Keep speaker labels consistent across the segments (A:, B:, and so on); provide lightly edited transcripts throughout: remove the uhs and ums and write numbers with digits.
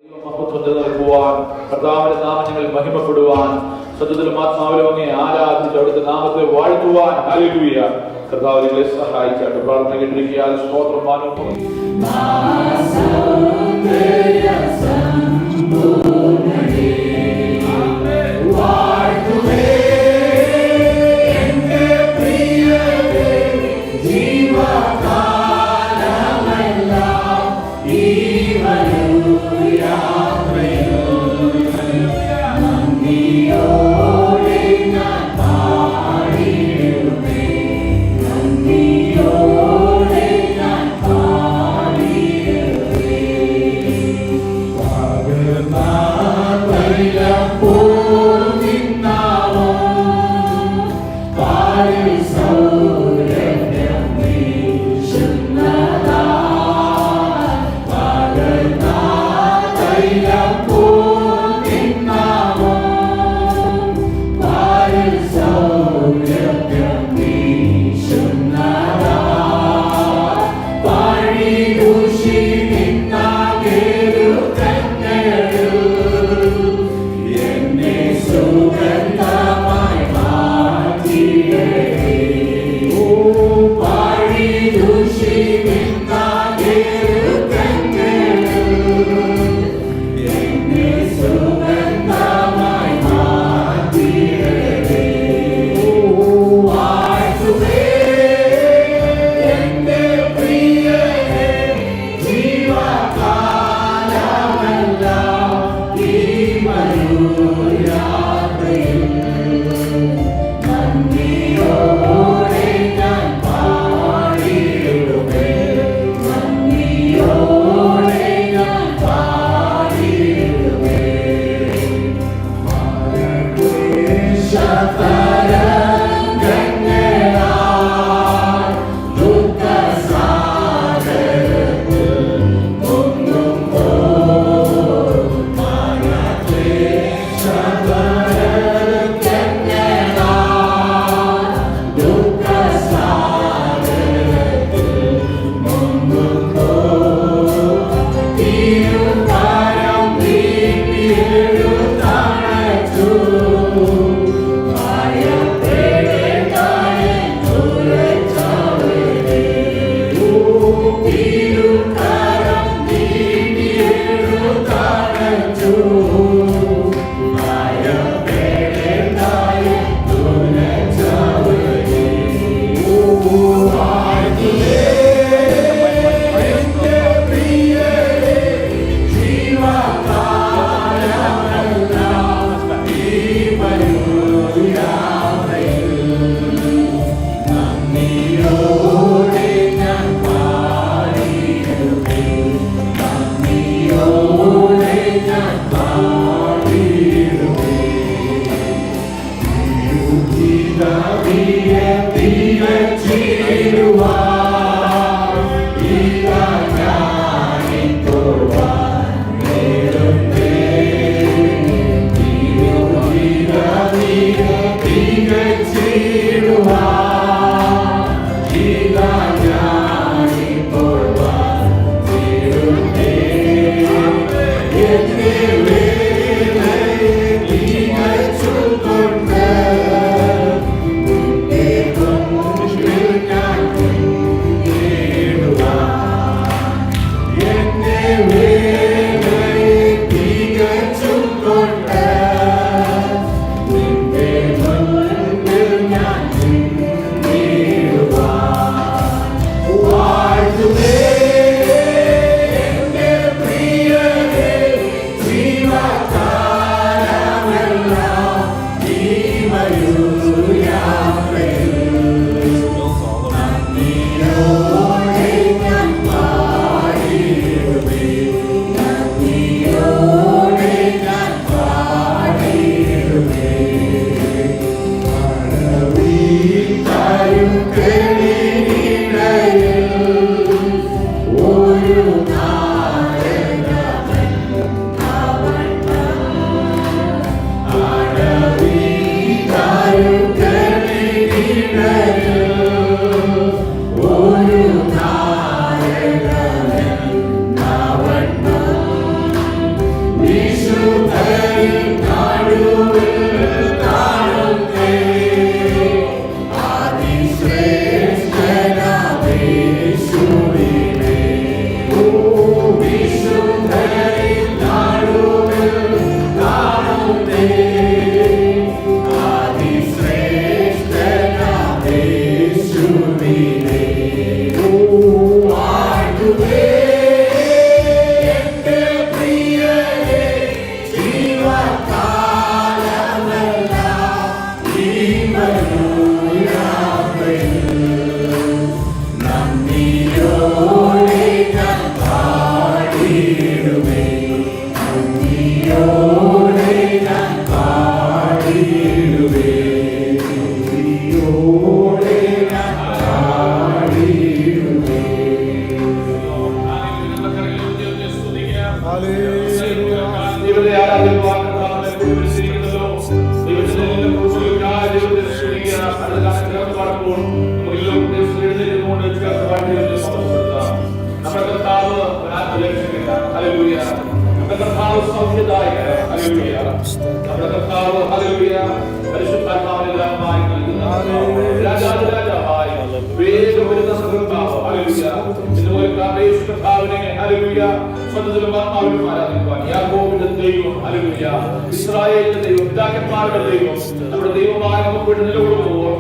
A: നൽകുവാൻ, കർത്താവിന്റെ നാമങ്ങൾ മഹിമപ്പെടുവാൻ, സത്യത്തിലും ആത്മാവിലും അങ്ങേ ആരാധിച്ച് അവിടുത്തെ നാമത്തെ വാഴ്ത്തുവാൻ ഹല്ലേലൂയ. കർത്താവ് നിങ്ങളെ സഹായിച്ചാട്ട് പ്രാർത്ഥന കേട്ടിരിക്കാൻ സ്തോത്രം മാനവും കർത്താവ് സൗഖ്യദായകൻ. ഹല്ലേലൂയ. നമ്മുടെ കർത്താവ് ഹല്ലേലൂയ പരിശുദ്ധാത്മാവിനെ ദാനമായി നൽകുന്ന രാജാവായി വേഗം വരുന്ന കർത്താവ്. ഹല്ലേലൂയ. ഇതുപോലെ കർത്താവിനെ ഹല്ലേലൂയ സ്വന്തത്തിലും ആത്മാവിലും ആരാധിക്കുവാൻ യാക്കോബിന്റെ ദൈവം ഹല്ലേലൂയ ഇസ്രായേലിന്റെ ദൈവം പിതാക്കന്മാരുടെ ദൈവം നമ്മുടെ ദൈവമായ നമുക്ക് നിലകൊള്ളുമ്പോൾ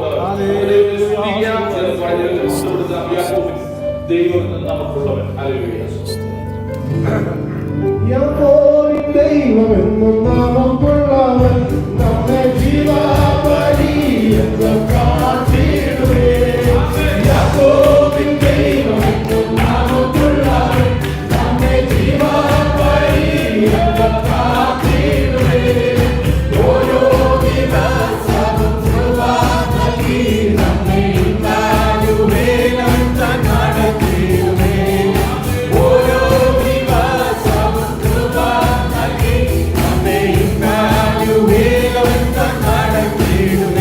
A: ദൈവം നമുക്കുള്ളവൻ. ഹല്ലേലൂയ.
B: ദൈവമെന്നും നമുക്കുള്ളവൻ നമ്മെ ജീവാപര്യന്തം കാത്തിടുവേ. യാക്കോബിൻ ദൈവമെന്നും നമുക്കുള്ളവൻ നമ്മെ ജീവാപര്യന്തം കാത്തിടുവേ. ഓരോ ദിവസവും കൃപ നൽകി നമ്മെ ഇമ്മാനുവേലൻ നടത്തിടുവേ. ഓരോ ദിവസവും കൃപ നൽകി നമ്മെ ഇമ്മാനുവേലൻ നടത്തിടുവേ.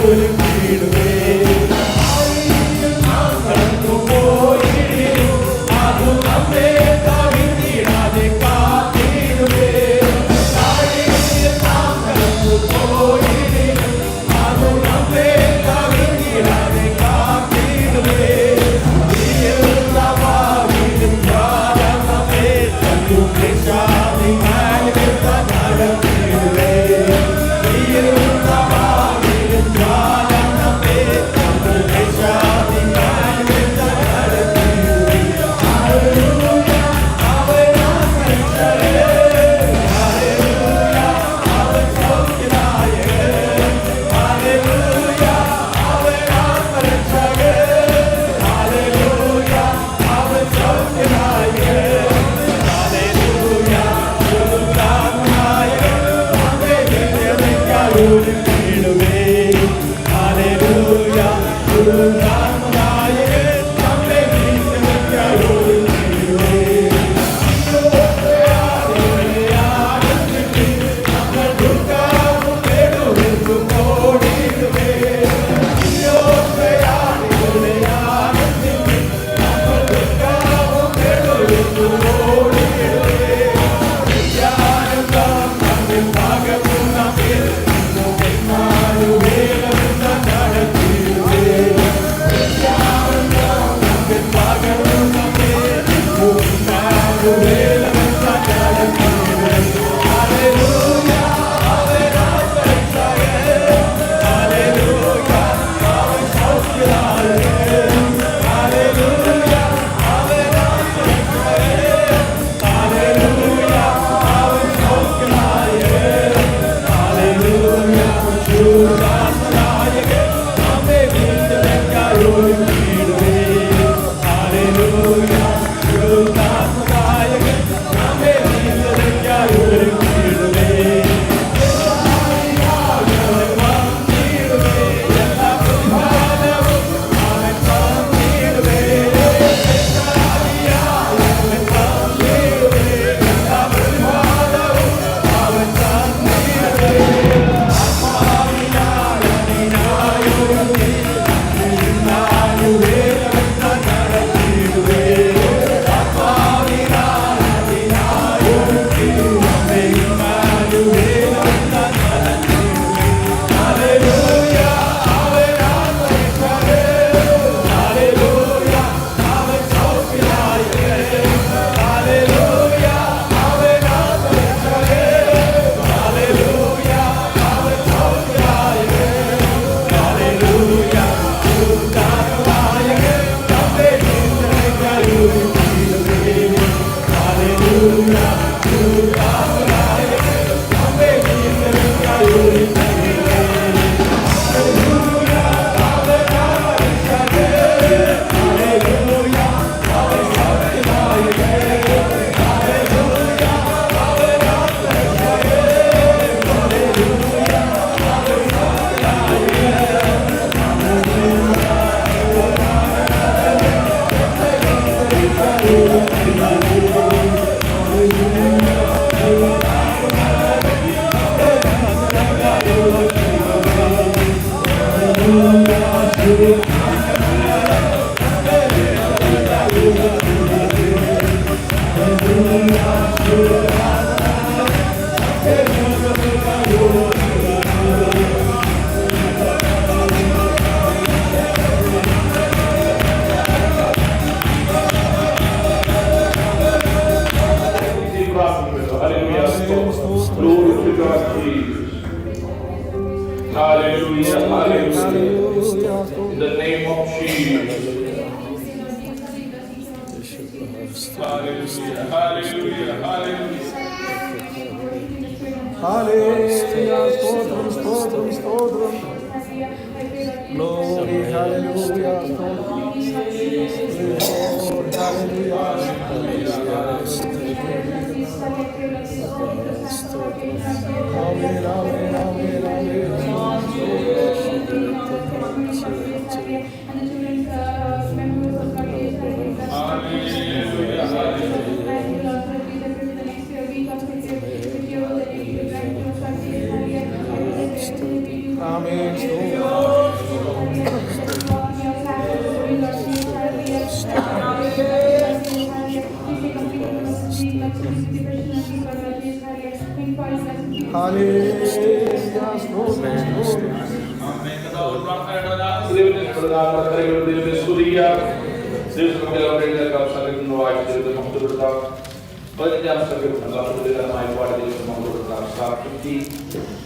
B: ഒരുക്കിയിടുവേ. ആഴിയിൽ നാം കടന്നുപോയിടും, അത് നമ്മെ കവിഞ്ഞിടാതെ കാത്തിടുവേ. ആഴിയിൽ നാം കടന്നുപോയിടും, അത് നമ്മെ കവിഞ്ഞിടാതെ കാത്തിടുവേ. നീയുള്ള വാതിലും ദ്വാരം നമ്മെ തന്നുപേക്ഷാതെ നടത്തിടുവേ. നീയുള്ള വാതിലും ദ്വാരം നമ്മെ തന്നുപേക്ഷാതെ നടത്തിടുവേ. ഹല്ലേലൂയ, അവനാണ് രക്ഷകൻ. ഹല്ലേലൂയ, അവൻ സൗഖ്യദായകൻ. ഹല്ലേലൂയ, അവനാണ് രക്ഷകൻ. ഹല്ലേലൂയ, അവൻ സൗഖ്യദായകൻ. ഹല്ലേലൂയ, സുഖദായകൻ. നമ്മെ വിടുവിക്കാൻ ഒരുക്കിയിടുവേ. ഹല്ലേലൂയ, സുഖദായകൻ. നമ്മെ വിടുവിക്കാൻ ഒരുക്കിയിടുവേ.
A: Glory to God, Jesus. Hallelujah, hallelujah. In the name of Jesus. Hallelujah, hallelujah, hallelujah.
B: Hallelujah, stotram, stotram, stotram. Glory, hallelujah, stotram. Lord, hallelujah. Amen, amen, amen, amen. Amen.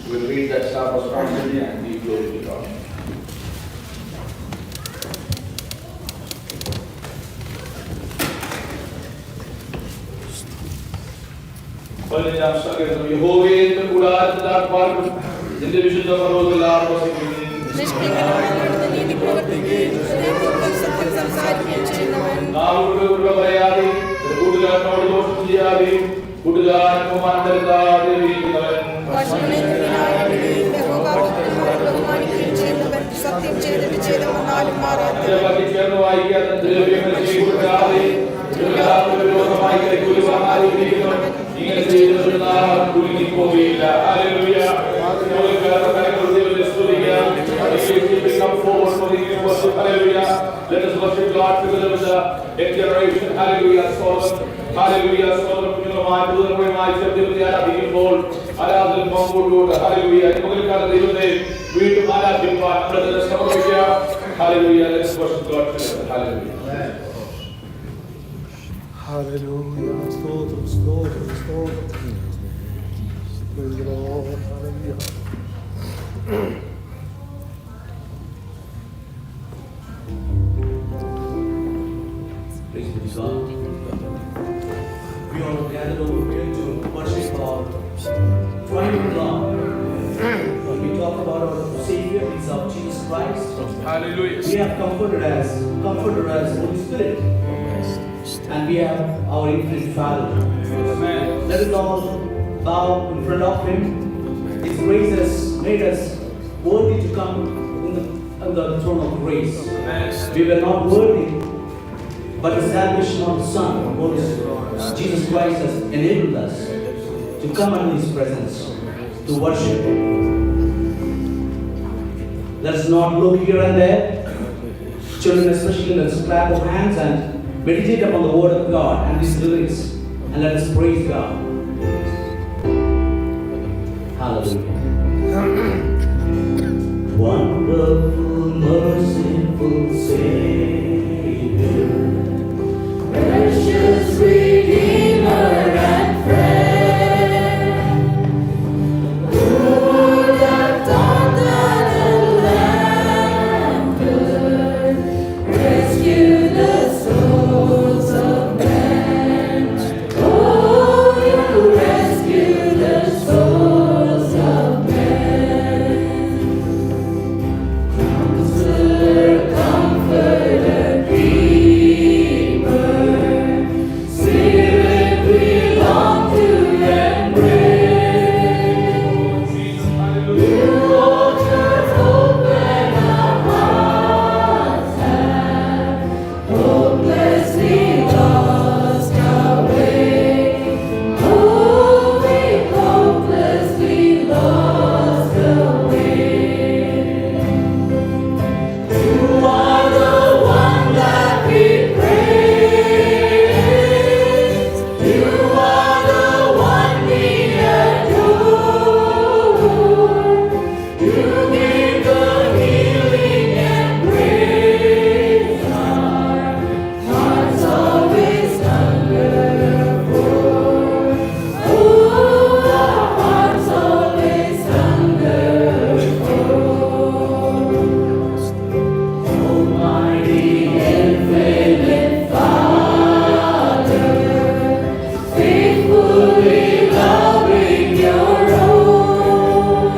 A: We'll read that psalm responsibly and give glory to God. യഹോവയുടെ കൂടാരത്തിൽ പാർക്കും നിന്റെ വിശുദ്ധ പർവ്വതത്തിൽ ആർവസിക്കുന്നു. നാവുകൊണ്ട് പറയാതെ കൂട്ടുകാരനോട് ദോഷം ചെയ്യാതെ കൂട്ടുകാരൻ ബഹുമാനം വരുത്താതെ ഇരിക്കുന്നവൻ. ചേർന്ന് വായിക്കാത്ത ദ്രവ്യങ്ങൾ ചെയ്യപ്പെടാതെ വിരോധമായി കൈക്കൂലി വാങ്ങാതെ ഇരിക്കുന്നവൻ. ഇങ്ങനെ ചെയ്തിരുന്നാൽ കുലുങ്ങി പോവുകയില്ല. Hallelujah. Come forward for the worship. Hallelujah. Let us worship God together with the generation. Hallelujah. Solomon. Hallelujah. Solomon. പൂർണ്ണമായി ശബ്ദത്തിൽ ആരാധിക്കുമ്പോൾ ആരാധന പങ്കുകൊണ്ടുകൊണ്ട് ഹല്ലേലൂയ മുകളിൽ ദൈവത്തെ വീണ്ടും ആരാധിക്കുവാൻ നമ്മുടെ സമർപ്പിക്കുക. Hallelujah. Let us worship God together. Hallelujah.
B: Hallelujah. Stotram, stotram, stotram. Praise the Lord. Hallelujah.
C: Praise be to God. We all gathered over here to worship our triune God. When we talk about our Savior, He's our Jesus Christ.
A: Hallelujah.
C: We have comforted as Holy Spirit, and we have our infinite Father.
A: Amen.
C: Let us all bow in front of Him. His grace has made us worthy to come on the throne of grace.
A: Amen.
C: We were not worthy, but the salvation of the Son, Jesus Christ, has enabled us to come under His presence, to worship Him. Let us not look here and there. Children especially, let us clap our hands and meditate upon the Word of God and His lyrics, and let us praise God. Hallelujah. Wonderful, merciful Savior,
D: precious Redeemer and friend, who would have thought that a lamb could rescue the souls of men? Oh, you rescue the souls of men. Counselor, Comforter, Keeper, Spirit we long to embrace. You altar open our hearts have hopelessly lost our way. Oh, we've hopelessly lost our way. You are the one that we praise. You are the one we adore. You give the healing embrace our hearts always hunger for. Oh, our hearts always hunger for. Almighty infinite Father, faithfully loving your own,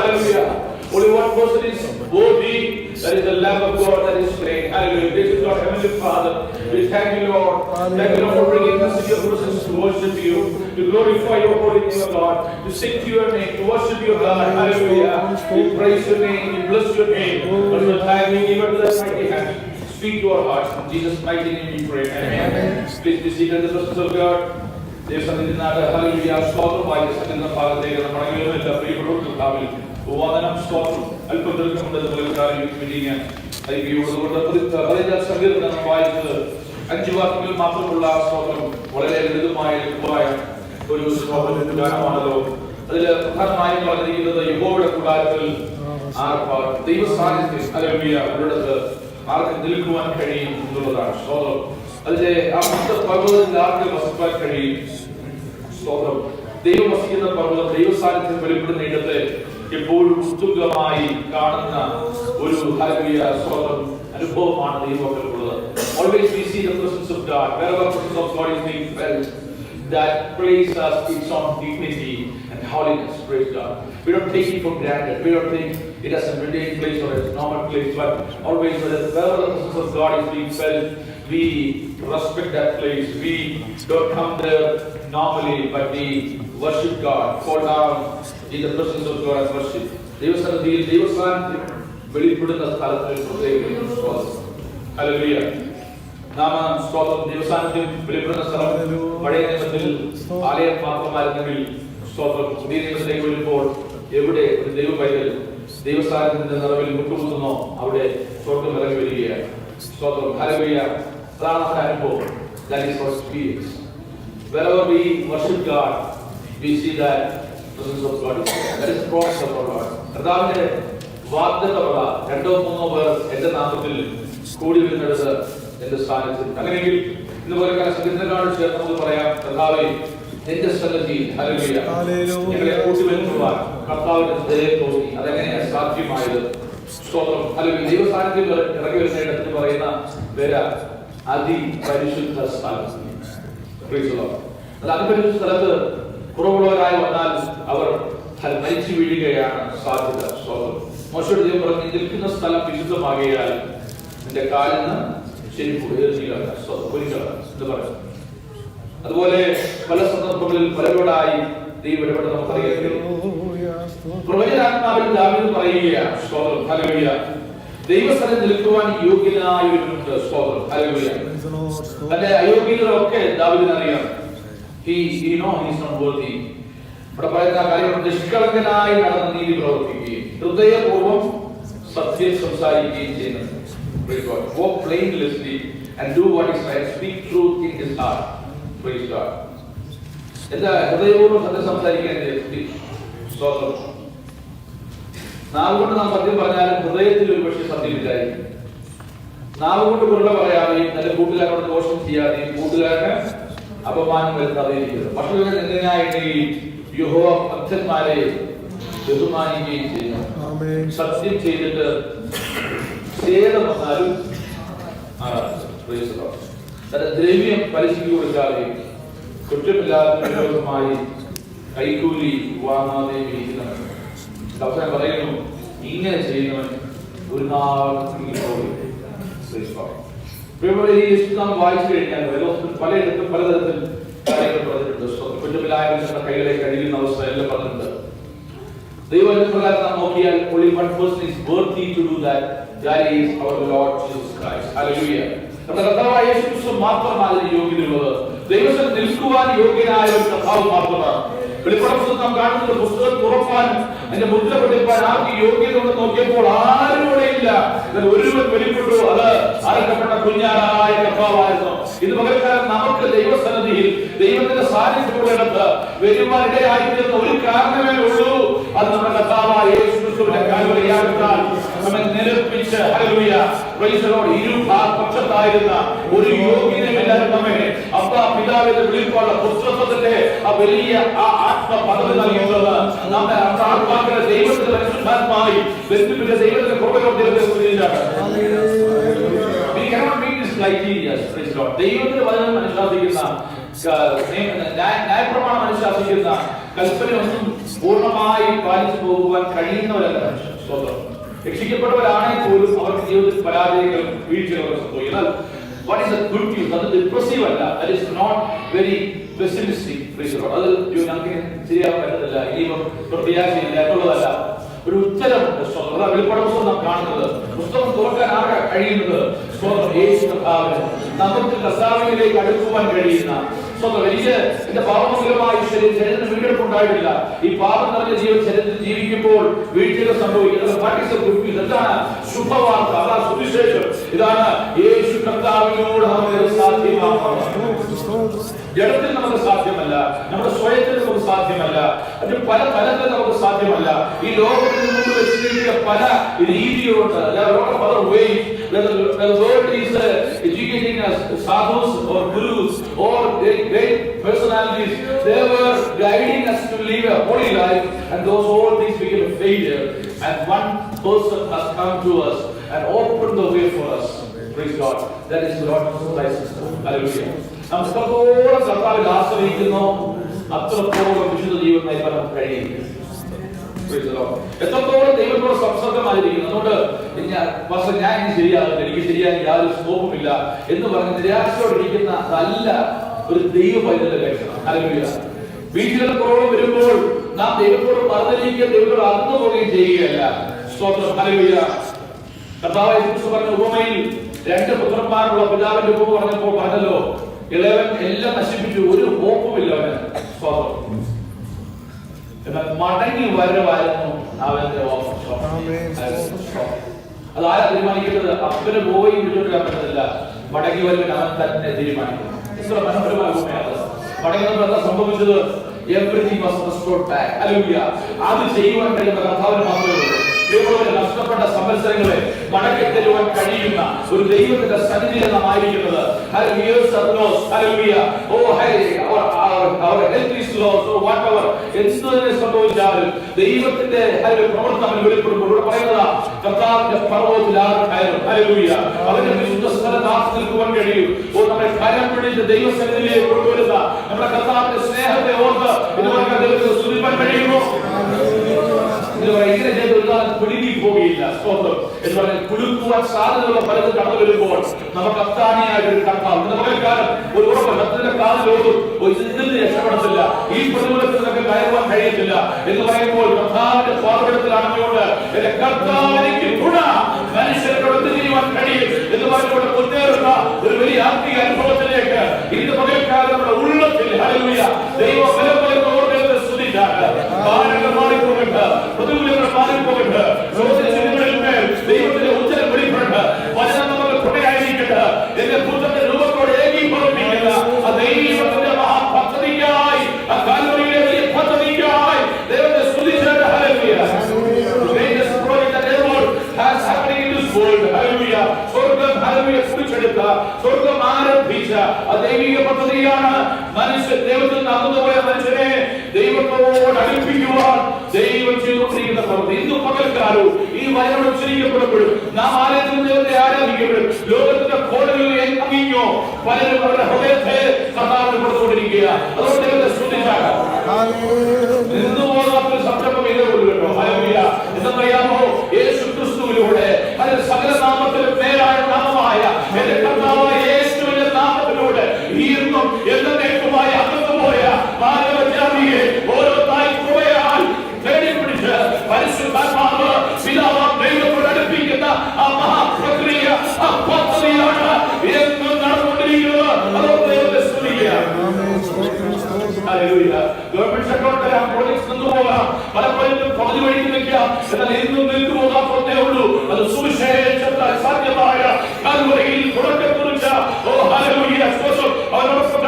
A: Hallelujah. Only one person is worthy. That is the Lamb of God that is slain. Hallelujah. This is our Heavenly Father. We thank you, Lord. Thank you, Lord, for bringing us into your presence to worship you, to glorify your holy name, O God, to sing to your name, to worship your God. Hallelujah. We praise your name. We bless your name. But for the time we give unto that mighty hand, speak to our hearts. In Jesus' mighty name we pray. Amen. Please be seated in the presence of God. Hallelujah. സ്തോത്രമായി സന്നിധിയുടെ ഭാഗത്തേക്ക് നമ്മൾ എല്ലാ പ്രിയപ്പെട്ടവർക്കും കാവിൽ വന്ദനം സ്തോത്രം അല്പം ദീർഘമുണ്ടെന്ന് സങ്കീർത്തനം വായിച്ചത് 5 വാക്യങ്ങളിൽ മാത്രമുള്ള സ്തോത്രം വളരെ ലളിതമായ ഒരു ഗാനമാണല്ലോ. അതിൽ പ്രധാനമായും പറഞ്ഞിരിക്കുന്നത് യഹോവയുടെ കൂടാരത്തിൽ ദൈവ സാന്നിധ്യം ഹല്ലേലൂയ ഉള്ളിടത്ത് ആർക്ക് നിൽക്കുവാൻ കഴിയും എന്നുള്ളതാണ് സ്തോത്രം. അതിലെ ആ പർവ്വതത്തിൽ ആർക്ക് വസിക്കാൻ കഴിയും സ്തോത്രം. ദൈവം വസിക്കുന്ന പർവ്വതം ദൈവ സാന്നിധ്യം വെളിപ്പെടുന്ന ഇടത്ത് എപ്പോഴും ഉത്തുംഗമായി കാണുന്ന ഒരു ഹല്ലേലൂയ സ്തോത്രം അനുഭവമാണ് ദൈവമക്കൾക്കുള്ളത്. Always we see the presence of God. Wherever the presence of God is being felt, that place us its own dignity and holiness. Praise God. We don't take it for granted. We don't think it as a mundane place or a normal place, but always wherever the presence of God is being felt, we respect that place. We don't come there normally, but we worship God. Fall down in the presence of God and worship. ദൈവസന്നിധിയിൽ ദൈവസാന്നിധ്യം വെളിപ്പെടുന്ന സ്ഥലത്തിൽ hallelujah. നാം സ്തോത്രം ദൈവസാന്നിധ്യം വെളിപ്പെടുന്ന സ്ഥലം പഴയ നിയമത്തിൽ ആലയം മാത്രമായിരുന്നെങ്കിൽ സ്തോത്രം പുതിയ നിയമത്തിലേക്ക് വരുമ്പോൾ എവിടെ ഒരു ദൈവ പൈതൽ ദൈവസാന്നിധ്യത്തിന്റെ നിറവിൽ മുട്ടുകുത്തുന്നോ അവിടെ സ്വർഗ്ഗം ഇറങ്ങി വരികയാണ്. സ്തോത്രം ഹല്ലേലൂയ. അതാണ് അനുഭവം. That is our experience. Wherever we worship God, we see that presence of God is there. That is the promise of our Lord. കർത്താവിന്റെ വാഗ്ദത്തമുള്ള 2-3 പേർ എന്റെ നാമത്തിൽ കൂടി വരുന്നിടത്ത് എന്റെ സാന്നിധ്യം. അങ്ങനെയെങ്കിൽ ഇന്ന് പോലെ സങ്കീർത്തനങ്ങളോട് ചേർന്ന് നമുക്ക് പറയാം, കർത്താവേ നിന്റെ സന്നിധിയിൽ ഹല്ലേലൂയ ഞങ്ങളെ കൂട്ടിവരുത്തുവാൻ കർത്താവിന്റെ ദയ തോന്നി. അതെങ്ങനെയാണ് സാധ്യമായത്? സ്തോത്രം ഹല്ലേലൂയ. ദൈവ സാന്നിധ്യം ഇറങ്ങി വരുന്ന ഇടത്തിന് പറയുന്ന പേര അതിപരിശുദ്ധ സ്ഥലം. അതിപരിശുദ്ധ സ്ഥലത്ത് കുറവുള്ളവരായി വന്നാൽ അവർ മരിച്ചു വീഴുകയാണ് സാധ്യത. മോശയുടെ ദൈവം പറഞ്ഞു, നിൽക്കുന്ന സ്ഥലം വിശുദ്ധമാകിയാൽ നിന്റെ കാലിന് ചെരുപ്പ് ഉയർത്തുക എന്ന് പറഞ്ഞു. അതുപോലെ പല സന്ദർഭങ്ങളിൽ പലരോടായി ദൈവം ഇടപെട്ട് നമുക്കറിയാം. പ്രവചനാത്മാവിൽ ദാവീദ് പറയുകയാണ് സ്തോത്രം ഹല്ലേലൂയ, ദൈവസ്ഥലം നിൽക്കുവാൻ യോഗ്യനായവരുണ്ട്. സ്തോത്രം ഹല്ലേലൂയ. തന്റെ അയോഗ്യതകളൊക്കെ ദാവീദിന് അറിയാം. He know he is not worthy. ഇവിടെ പറയുന്ന കാര്യം നിഷ്കളങ്കനായി നടന്ന നീതി പ്രവർത്തിക്കുകയും ഹൃദയപൂർവ്വം സത്യം സംസാരിക്കുകയും ചെയ്യുന്നത്. Walk blamelessly and do what is right. Speak truth in his heart. Praise God. എന്താ ഹൃദയപൂർവ്വം സത്യം സംസാരിക്കാൻ? സ്തോത്രം. നാവ് കൊണ്ട് നാം സത്യം പറഞ്ഞാലും ഹൃദയത്തിൽ ഒരു പക്ഷേ സത്യമില്ലായിരിക്കും. നാവ് കൊണ്ട് വെറുതെ പറയാതെയും നല്ല കൂട്ടുകാരോട് ദോഷം ചെയ്യാതെയും കൂട്ടുകാരന് അപമാനം വരുത്താതെയും ഇരിക്കുന്നത്. മറ്റുള്ളവരെ നിന്ദനായിടുകയും യഹോവ ഭക്തന്മാരെ ബഹുമാനിക്കുകയും ചെയ്യുന്നു. സത്യം ചെയ്തിട്ട് ഛേദം വന്നാലും ദ്രവ്യം പലിശയ്ക്ക് കൊടുക്കാതെയും കുറ്റമില്ലാത്ത വിരോധമായി കൈക്കൂലി വാങ്ങാതെയും ഇരിക്കുന്നവൻ. അവസാനം പറയുന്നു, ഇങ്ങനെ ചെയ്യുന്നവൻ ഒരു നാൾ നാം വായിച്ചു കഴിഞ്ഞാൽ പലയിടത്തും പലതരത്തിൽ കാര്യങ്ങൾ പറഞ്ഞിട്ടുണ്ട്. കുറ്റമില്ലായ മനുഷ്യരുടെ കൈകളെ കഴിയുന്ന അവസ്ഥ എല്ലാം പറഞ്ഞിട്ടുണ്ട്. ദൈവപ്രകാരം നാം നോക്കിയാൽ only one person is worthy to do that. That is our Lord Jesus Christ. Hallelujah. നമ്മുടെ കർത്താവായ യേശു ക്രിസ്തു മാത്രമാണ് അതിന് യോഗ്യതയുള്ളത്. ദൈവത്തിൽ നിൽക്കുവാൻ യോഗ്യനായ ഒരു കർത്താവ് മാത്രമാണ്. വെളിപ്പെടുത്തൽ നാം കാണുന്നത് പുസ്തകം തുറപ്പാൻ അതിന്റെ മുദ്ര പിടിപ്പാൻ ആർക്ക് യോഗ്യത കൊണ്ട് നോക്കിയപ്പോൾ ആരും ഇവിടെ ഇല്ല. ഒരുവൻ വെളിപ്പെട്ടു, അത് അറക്കപ്പെട്ട കുഞ്ഞാടായ കർത്താവായിരുന്നു. ഇത് പകരക്കാരൻ നമുക്ക് ദൈവസന്നിധിയിൽ ദൈവത്തിന്റെ സാന്നിധ്യമുള്ളിടത്ത് വരുവാനിടയായിരിക്കുന്ന ഒരു കാരണമേ ഉള്ളൂ. അത് നമ്മുടെ കർത്താവായ യേശു ക്രിസ്തുവിന്റെ കാൽവരിയാകത്താൽ നമ്മെ നിരപ്പിച്ച് ഹല്ലേലൂയ പ്രൈസ് ദി ലോർഡ് ഇരുപക്ഷത്തായിരുന്ന ഒരു യോഗ്യതയില്ലാത്ത നമ്മെ അപ്പാ പിതാവിന്റെ വിളിപ്പുള്ള പുത്രത്വത്തിന്റെ ആ വലിയ ആ ആത്മ പദവി നൽകിയിട്ടുള്ളത് നമ്മുടെ ആത്മാക്കളെ ദൈവത്തിന്റെ പരിശുദ്ധാത്മാവായി ബന്ധിപ്പിച്ച ദൈവത്തിന്റെ കൃപയോടെ ദൈവത്തിന്റെ വചനം അനുശാസിക്കുന്ന ന്യായപ്രമാണം അനുശാസിക്കുന്ന കൽപ്പനയൊന്നും പൂർണ്ണമായി പാലിച്ചു പോകുവാൻ കഴിയുന്നവരല്ല മനുഷ്യർ. രക്ഷിക്കപ്പെട്ടവരാണെങ്കിൽ പോലും അവർക്ക് ജീവിതത്തിൽ പരാജയങ്ങളും വീഴ്ചകളും സംഭവിക്കും. എന്നാൽ what is the good news? അത് ഡിപ്രസീവ് അല്ല. that is not very pessimistic. അത് ഞങ്ങൾക്ക് ശരിയാക്കാൻ പറ്റത്തില്ല, ഇനിയും പ്രത്യാശയില്ല എന്നുള്ളതല്ല. ഒരു ഉത്തരമുണ്ട്. വെളിപ്പാട് പുസ്തകം നാം കാണുന്നത്, പുസ്തകം തുറക്കാൻ ആകെ കഴിയുന്നത് യേശു കർത്താവിന്, നമുക്ക് കർത്താവിലേക്ക് അടുക്കുവാൻ കഴിയുന്ന എനിക്ക് എന്റെ പാപമൂലമായ ശരീരത്തിന് വീണ്ടെടുപ്പുണ്ടായിട്ടില്ല. ഈ പാപം നിറഞ്ഞ ശരീരത്തിൽ ജീവിക്കുമ്പോൾ വീഴ്ചകൾ സംഭവിക്കുന്നത് എന്താണ്? ശുഭവാർത്ത, അതാണ് സുവിശേഷം. ഇതാണ് യേശു കർത്താവിനോട് നമുക്ക് സാധ്യമാകുന്നത്. ജഡത്തിൽ നമുക്ക് സാധ്യമല്ല, നമ്മുടെ സ്വയത്തിൽ നമുക്ക് സാധ്യമല്ല, അത് പല തലത്തിൽ നമുക്ക് സാധ്യമല്ല. ഈ ലോകത്തിൽ മുമ്പ് വെച്ചിരിക്കുന്ന പല രീതികളുണ്ട്. Educating us, sadhus or gurus or great personalities, they were guiding us to live a holy life, and those all things became a failure. And one person has come to us and opened the way for us. Praise God. That is Lord Jesus Christ. Hallelujah. നാം എത്രത്തോളം കർത്താവിൽ ആശ്രയിക്കുന്നു അത്രത്തോളം വിശുദ്ധ ജീവൻ നയിക്കാൻ നമുക്ക് കഴിയും. എത്രത്തോളം ദൈവത്തോട് സംസർഗമായിരിക്കുന്നു. അതുകൊണ്ട് ഞാൻ ഇനി ശരിയാകും, എനിക്ക് ശരിയാൻ യാതൊരു സ്കോപ്പുമില്ല എന്ന് പറഞ്ഞ് നിരാശയോടിരിക്കുന്ന നല്ല ഒരു ദൈവ പൈതൃക ലക്ഷണം. ഹല്ലേലൂയ. വീഴ്ചകൾ കുറവ് വരുമ്പോൾ നാം ദൈവത്തോട് മറുതലിക്കുകയും ദൈവത്തോട് അകന്നു പോവുകയും ചെയ്യുകയല്ല. സ്തോത്രം. ഹല്ലേലൂയ. കർത്താവ് യേശു പറഞ്ഞ ഉപമയിൽ രണ്ട് പുത്രന്മാരുള്ള പിതാവിന്റെ ഉപമ പറഞ്ഞപ്പോൾ പറഞ്ഞല്ലോ, ഇളയവൻ എല്ലാം നശിപ്പിച്ചു, ഒരു ഹോപ്പുമില്ല അവന്. സ്തോത്രം. എന്നാൽ മടങ്ങി വരവായിരുന്നു അവന്റെ ഓഫർ. അതാരാ തീരുമാനിക്കുന്നത്? അപ്പന് പോയി വിളിച്ചോണ്ട് പറ്റത്തില്ല, മടങ്ങി വരുവാൻ അവൻ തന്നെ തീരുമാനിക്കുന്നു. ഇത്ര മനോഹരമായ ഉപമയാണ്. മടങ്ങി എന്താ സംഭവിച്ചത്? Everything was restored back. Hallelujah. അത് ചെയ്യുവാൻ കഴിയുന്ന കർത്താവിന് മാത്രമേ ഉള്ളൂ. ദൈവത്തിന്റെ നഷ്ടപ്പെട്ട സംവത്സരങ്ങളെ മടക്കി തരുവാൻ കഴിയുന്ന ഒരു ദൈവത്തിന്റെ സന്നിധിയിൽ നാം ആയിരിക്കുന്നത്. എന്ത് സംഭവിച്ചാലും ദൈവത്തിന്റെ പ്രവർത്തനം വെളിപ്പെടുമ്പോൾ പറയുന്നതാ, കർത്താവിന്റെ പർവ്വതത്തിൽ ആരും കയറും. ഹല്ലേലൂയ. അവന്റെ വിശുദ്ധ സ്ഥലത്ത് ആർത്ത് നിൽക്കുവാൻ കഴിയും. നമ്മളെ കരം പിടിച്ച് ദൈവസന്നിധിയിലേക്ക് കൊണ്ടുവരുന്ന നമ്മുടെ കർത്താവിന്റെ സ്നേഹത്തെ ഓർത്ത് ഇതുപോലെ ദൈവത്തെ സ്തുതിപ്പാൻ കഴിയുമോ? ഇങ്ങനെ ചെയ്ത് ഒരു കാലം കുലുങ്ങി പോവുകയില്ല. സ്തോത്രം. എന്ന് പറഞ്ഞാൽ കുലുക്കുവാൻ സാധ്യതയുള്ള പലതും കടന്നു വരുമ്പോൾ നമുക്ക് അത്താണിയായിട്ടൊരു കർത്താവ് കാലം ഒരു ഉറപ്പ് ഭക്തന്റെ കാലിലോടും ഇതിൽ രക്ഷപ്പെടത്തില്ല, ഈ പ്രതികൂലത്തിൽ നിന്നൊക്കെ കയറുവാൻ കഴിയത്തില്ല എന്ന് പറയുമ്പോൾ കർത്താവിന്റെ സ്വാതന്ത്ര്യത്തിലാണെന്നുകൊണ്ട് എന്റെ കർത്താവിലേക്ക് ഗുണ മനുഷ്യരുടെ ചെയ്യുവാൻ കഴിയും എന്ന് പറഞ്ഞുകൊണ്ട് മുന്നേറുന്ന ഒരു വലിയ ആത്മീയ അനുഭവത്തിലേക്ക് ഇന്ന് പകൽക്കാലം നമ്മുടെ ഉള്ളത്തിൽ ഹല്ലേലൂയ ദൈവ ബലം ഓർമ്മ സ്തുതിച്ചാണ്. ഭാരങ്ങൾ മാറിപ്പോകട്ടെ, പ്രതികൂലങ്ങൾ മാറിപ്പോകട്ടെ, ദൈവത്തിന്റെ ഉച്ചരം വെളിപ്പെടട്ടെ, വചനം നമുക്ക് കൊണ്ടയായിരിക്കട്ടെ. എന്റെ പുത്രന്റെ രൂപത്തോടെ ഏകീഭവിപ്പിക്കുന്ന ആ ദൈവത്തിന്റെ മഹാപദ്ധതിക്കായി, ആ കാൽവരിയിലെ വലിയ പദ്ധതിക്കായി ദൈവത്തെ സ്തുതിച്ചാണ്. Hallelujah. Greatest project that ever has happening in this world. Hallelujah. സ്വർഗ്ഗം ഹല്ലേലൂയ കുറിച്ചെടുത്ത, സ്വർഗ്ഗം ആരംഭിച്ച ആ ദൈവിക പദ്ധതിയാണ് മനുഷ്യൻ ദൈവത്തിൽ നടന്നുപോയ മനുഷ്യനെ ദൈവത്തോട് അടുപ്പിക്കുവാൻ ദൈവം ചെയ്തുകൊണ്ടിരിക്കുന്ന പ്രവൃത്തി. ഇന്ന് പകൽക്കാലവും ഈ വചനം ഉച്ചരിക്കപ്പെടുമ്പോഴും നാം ആലയത്തിൽ ദൈവത്തെ ആരാധിക്കപ്പെടും. ലോകത്തിന്റെ കോണുകളിൽ എങ്ങോ പലരും അവരുടെ ഹൃദയത്തെ കർത്താവിന് കൊടുത്തുകൊണ്ടിരിക്കുക. അതുകൊണ്ട് ദൈവത്തെ സ്തുതിച്ചാണ്. നിന്നുപോകാത്തൊരു സംരംഭം ഇതേ ഉള്ളൂ കേട്ടോ. ഹല്ലേലൂയ. എന്നറിയാമോ? യേശു ക്രിസ്തുവിലൂടെ അതിൽ സകല നാമത്തിലും പേരായ നാമമായ എന്റെ കർത്താവായ യേശുവിന്റെ നാമത്തിലൂടെ ഈർന്നും എന്നേക്കുമായി അകന്നുപോയ മാനവജാതിയെ ഓരോ തായ് കൃപയാൽ തേടിപ്പിടിച്ച് പരിശുദ്ധാത്മാവ് പിതാവാം ദൈവത്തോട് അടുപ്പിക്കുന്ന ആ മഹാപ്രക്രിയ, ആ പദ്ധതിയാണ് എന്നും നടന്നുകൊണ്ടിരിക്കുന്നത്. അതുകൊണ്ട് ദൈവത്തെ സ്തുതിക്കുക. ഗവൺമെന്റ് സെക്രട്ടറി പ്രോജക്ട്സ് നിന്നുപോകാം, പലപ്പോഴും പകുതി വഴിക്ക് നിൽക്കാം, എന്നാൽ എന്നും നിൽക്കുപോകാത്തേ ഉള്ളൂ. അത് സുവിശേഷത്താൽ സാധ്യമായ കാൽവരിയിൽ തുടക്കം കുറിച്ച അവനോടൊപ്പം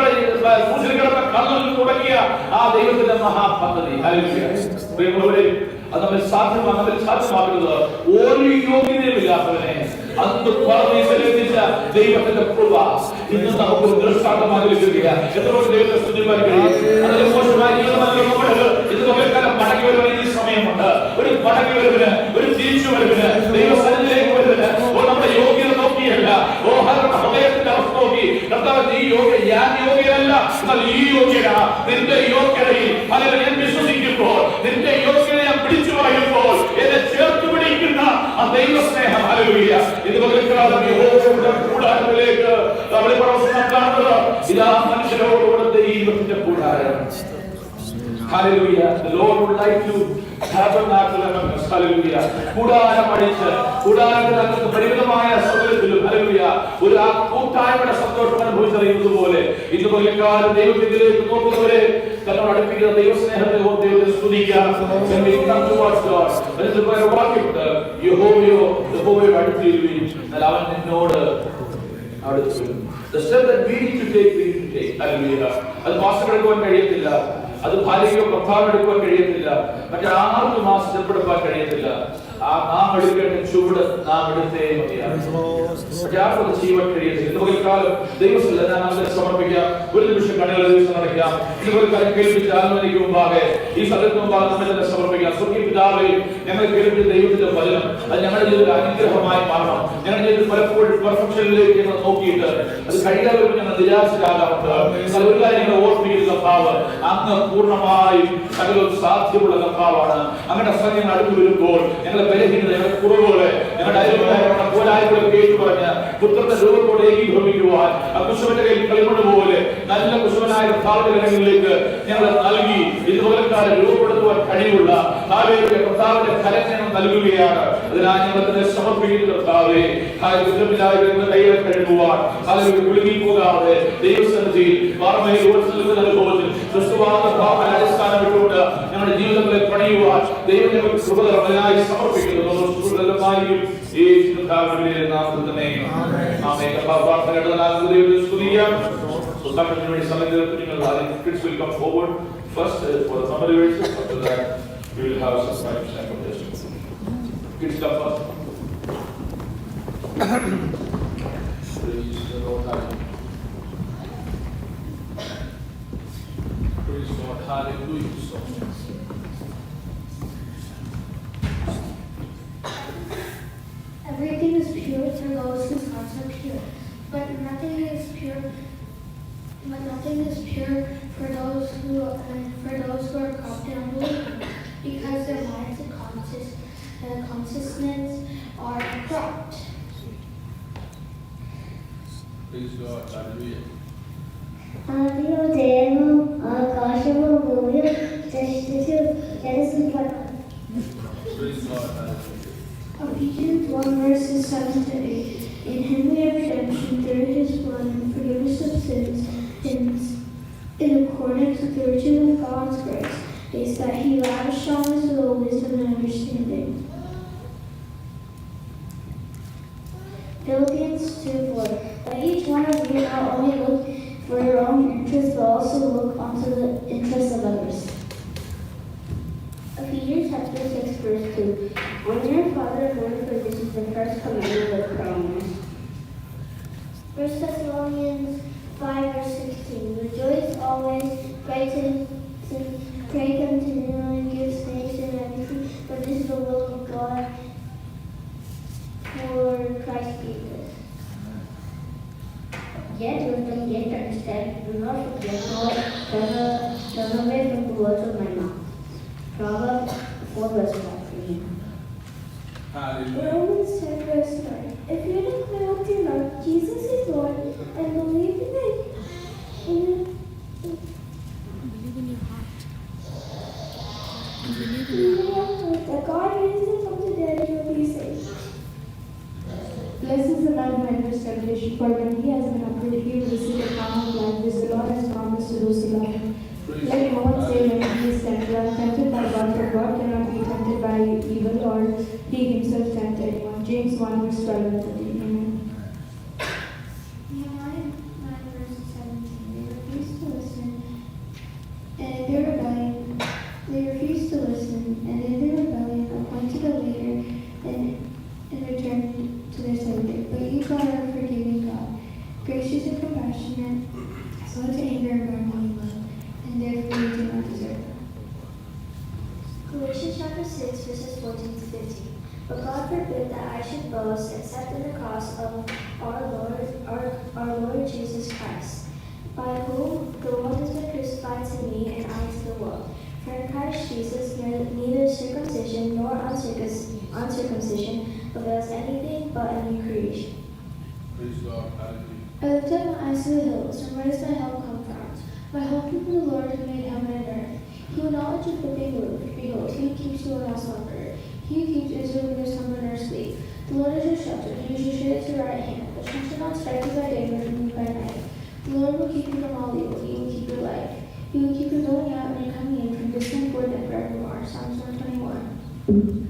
A: കല്ലിൽ തുടങ്ങിയ ആ ദൈവത്തിന്റെ മഹാപദ്ധതി. അത് നമ്മൾ സാധ്യമാക്കുന്നത് ഒരു യോഗ്യതയുമില്ലാത്തവനെ അന്ന് പറഞ്ഞ ദൈവത്തിന്റെ കൃപ ഇന്ന് നമുക്ക് ദൃഷ്ടാന്തമായി ലഭിക്കുകയാണ്. എത്രയോ ദൈവത്തെ സ്തുതിപ്പാൻ കഴിയും. അതിന് മോശമായ ഇത് പകൽക്കാലം മടങ്ങി വരുവാൻ ഈ സമയമുണ്ട്. ഒരു മടങ്ങി വരുവിന്, ഒരു തിരിച്ചു വരുവിന്, ദൈവസന്നിധിയിലേക്ക് വരുവിന്. നമ്മുടെ യോഗ്യത നോക്കിയല്ല, ഹൃദയത്തിന്റെ അവസ്ഥ നോക്കി കർത്താവ് ഈ ഞാൻ യോഗ്യരല്ല, എന്നാൽ ഈ യോഗ്യത നിന്റെ യോഗ്യതയിൽ ഹല്ലേലൂയ ഞാൻ വിശ്വസിക്കുമ്പോൾ, നിന്റെ യോഗ്യത ഞാൻ പിടിച്ചു പറയുമ്പോൾ എന്നെ ചേർത്ത് പിടിക്കുന്ന ആ ദൈവസ്നേഹം ഹല്ലേലൂയ ഇത് പകൽക്കാലം യഹോവയുടെ കൂടാരത്തിലേക്ക് നമ്മൾ പ്രവർത്തനം കാണുന്നത് ഇതാ മനുഷ്യരോടുകൂടെ ദൈവത്തിന്റെ കൂടാരം. Hallelujah. The Lord would like to tabernacle among us. Hallelujah. കൂടാരം അടിച്ച് കൂടാരത്തിനകത്ത് പരിമിതമായ സൗകര്യത്തിലും ഹല്ലേലൂയ ഒരു കൂട്ടായ്മയുടെ സന്തോഷം അനുഭവിച്ചറിയുന്നത് പോലെ ഇന്ന് പകൽക്കാലം ദൈവത്തിലേക്ക് നോക്കുന്നവരെ തന്നോട് അടുപ്പിക്കുന്ന ദൈവസ്നേഹത്തെ ഓർത്ത് ദൈവത്തെ സ്തുതിക്കാം. When we come towards God, വാക്യമുണ്ട് യഹോവയോട് അടുത്തിരുവിൻ, എന്നാൽ അവൻ നിന്നോട് അടുത്ത് വരും. The step that we need to take, we need to take. Hallelujah. അത് മാസം എടുക്കുവാൻ കഴിയത്തില്ല, അത് ഭാര്യയോ ഭർത്താവ് എടുക്കുവാൻ കഴിയത്തില്ല, മറ്റാർക്കും ആ സ്റ്റെപ്പ് എടുക്കാൻ കഴിയത്തില്ല. നാം എടുക്കേണ്ട ചുവട് നാം എടുത്തേ മതിയാകും. മറ്റാർക്കും ചെയ്യുവാൻ കഴിയത്തില്ല. ഇന്ന് പകൽക്കാലം ദൈവസ്ഥല ഞാൻ അവരെ സമർപ്പിക്കാം. ഒരു നിമിഷം കണ്ണുകളെ ദിവസം നടക്കാം. ഇന്ന് പകൽക്കാലം കേൾപ്പിച്ച ആത്മനിക്ക് മുമ്പാകെ ഈ സ്ഥലത്തിന് മുമ്പാകെ നമ്മെ തന്നെ സമർപ്പിക്കാം. സ്വർഗ്ഗീയ പിതാവേ, ഞങ്ങൾ കേൾപ്പിച്ച ദൈവത്തിന്റെ വചനം അത് ഞങ്ങളുടെ ജീവിതത്തിൽ അനുഗ്രഹമായി മാറണം. ഞങ്ങളുടെ ജീവിതത്തിൽ പലപ്പോഴും പെർഫെക്ഷനിലേക്ക് ഞങ്ങൾ നോക്കിയിട്ട് അത് കഴിയാതെ ഞങ്ങൾ നിരാശരാകാറുണ്ട്. ഒരു കാര്യം ഞങ്ങൾ ഓർമ്മിക്കുന്ന കർത്താവ് അങ്ങ് പൂർണ്ണമായും സകലവും സാധ്യമുള്ള കർത്താവാണ്. അങ്ങനെ ഞങ്ങൾ അടുത്ത് വരുമ്പോൾ ഞങ്ങളുടെ ബലഹീനത, ഞങ്ങളുടെ കുറവുകളെ, ഞങ്ങളുടെ അയൽക്കാരുടെ പോരായ്മകളെ കേട്ടുപറഞ്ഞ് പുത്രന്റെ രൂപത്തോടെ ഏകീഭവിക്കുവാൻ ആ കുശവന്റെ കയ്യിൽ കളിമണ്ണ് പോലെ നല്ല കുശവനായ കർത്താവിന്റെ കരങ്ങളിലേക്ക് ഞങ്ങളെ നൽകി ഇതുപോലെക്കാരെ രൂപപ്പെടുത്തുവാൻ കഴിവുള്ള കർത്താവിന്റെ ഫലം ഞങ്ങൾ നൽകുകയാണ്. അതിനായി ഞങ്ങൾ തന്നെ സമർപ്പിക്കുന്ന കർത്താവേ, കുറ്റമില്ലായ്മ കൈകൾ കഴുകുവാൻ കുലുങ്ങി പോകാതെ ദൈവസന്നിധിയിൽ അനുഭവത്തിൽ അടിസ്ഥാനപ്പെട്ടുകൊണ്ട് ഞങ്ങളുടെ ജീവിതങ്ങളെ പണിയുവാൻ ദൈവം ഞങ്ങൾക്ക് കൃപ തരുന്നതിനായി സമർപ്പിക്കുന്നു. Kids will come forward first for the summary verses. After that, we will have some time for testimony. Kids come first. Praise the Lord. Praise God. Hallelujah.
E: Everything is pure through those whose hearts are pure, but nothing is pure for those who are corrupt and unbelieving, because their minds and consciousness are corrupt.
A: Praise God. Hallelujah.
F: ആദിയോ ദൈവം ആകാശവും ഭൂമിയും സൃഷ്ടിച്ചു.
A: Praise God. Hallelujah.
E: Ephesians 1 verses 7 to 8. In him we have redemption through his blood and forgiveness of sins in accordance with the riches of God's grace, is that he lavished on us with all wisdom and understanding.
F: Philippians 2:4. Let each one of you not only look for your own interests, but also look onto the interests of others. Ephesians chapter 6 verse 2. Honor your father and mother, for this is the first commandment with promise.
E: 1 Thessalonians 5 verse 16. Rejoice always, pray continually, give thanks in everything, for this is the will of God for Christ Jesus.
F: Get wisdom, get understanding. Do not forget nor turn away from the words of my mouth. Proverbs 4 verse 5.
A: Hallelujah.
E: Romans 10 verse 9. If you declare with your mouth Jesus is Lord and believe in your heart that God raised him from the dead, you will be saved.
G: Blessed is the man who enters temptation, for when he has been uprooted, he will receive the crown of life which the Lord has promised to those who love him. Let no one say when he is tempted, I am tempted by God, for God cannot be tempted by evil, or he himself tempt anyone. James 1 verse 12 and 13. Amen.
E: Nehemiah 9 verse 17. They refused to listen, and in their rebellion, appointed a leader and returned to their Savior. But you, God, are a forgiving God, gracious and compassionate, slow to anger and abounding in love, and therefore you do not deserve them.
F: Galatians chapter 6 verses 14 to 15. But God forbid that I should boast except in the cross of our Lord Jesus Christ,
E: by whom the world has been crucified to me and I to the world. For in Christ Jesus neither circumcision nor uncircumcision avails anything but a new creation.
A: Praise God. Hallelujah.
E: I lift up my eyes to the hills, from where does my help come from? My hope is in the Lord who made heaven and earth. He will not let your foot be moved. Behold, he who keeps you will not slumber. He who keeps Israel will neither slumber nor sleep. The Lord is your shelter, he is your shade at your right hand. The sun shall not strike you by day, nor the moon by night. The Lord will keep you from all evil, he will keep your life. He will keep your going out and your coming in from this time forth and forevermore. Psalms 121.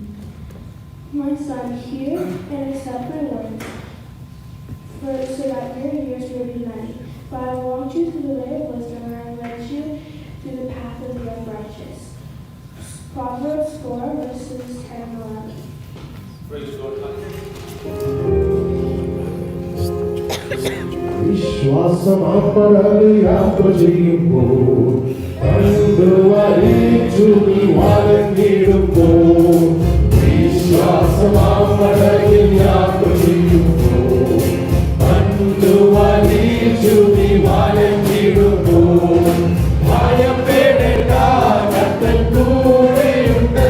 E: My son, hear and accept my words, so that your years may be many. For I will walk you through the way of wisdom, and I will lead you through the path of the righteous. Proverbs 4, verses 10 and 11.
A: Praise God.
B: വിശ്വാസമാപ്പടല് യാത്ര ചെയ്യുമ്പോൾ കണ്ടുവരിച്ചു നീ വലഞ്ഞിടുമ്പോൾ വിശ്വാസമാപ്പടലിൽ യാത്ര ചെയ്യുമ്പോൾ കണ്ടുവരിച്ചു നീ വലഞ്ഞിടുമ്പോൾ ഭയപ്പെടേണ്ട കർത്തൻ കൂടെയുണ്ട്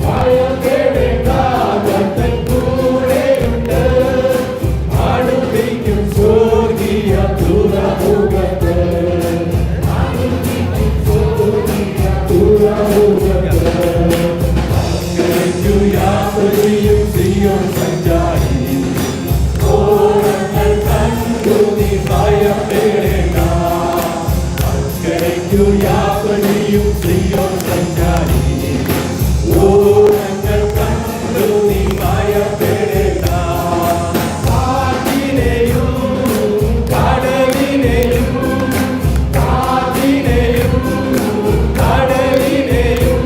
B: ഭയപ്പെടേണ്ട കർത്തൻ കൂടെയുണ്ട് അടുപ്പിക്കും സ്വർഗീയ തുറമുഖത്ത് അടുപ്പിക്കും സ്വർഗീയ തുറമുഖത്ത് അങ്ങേക്കു യാത്ര ചെയ്യും സിയോൻ സഞ്ചാരി ഓരങ്ങൾ കണ്ടു നീ ഭയപ്പെടേണ്ട അങ്ങേക്കു യാത്ര ചെയ്യും സിയോൻ സഞ്ചാരി ഓരങ്ങൾ കണ്ടു നീ ഭയപ്പെടേണ്ട കാറ്റിനെയും കടലിനെയും കാറ്റിനെയും കടലിനെയും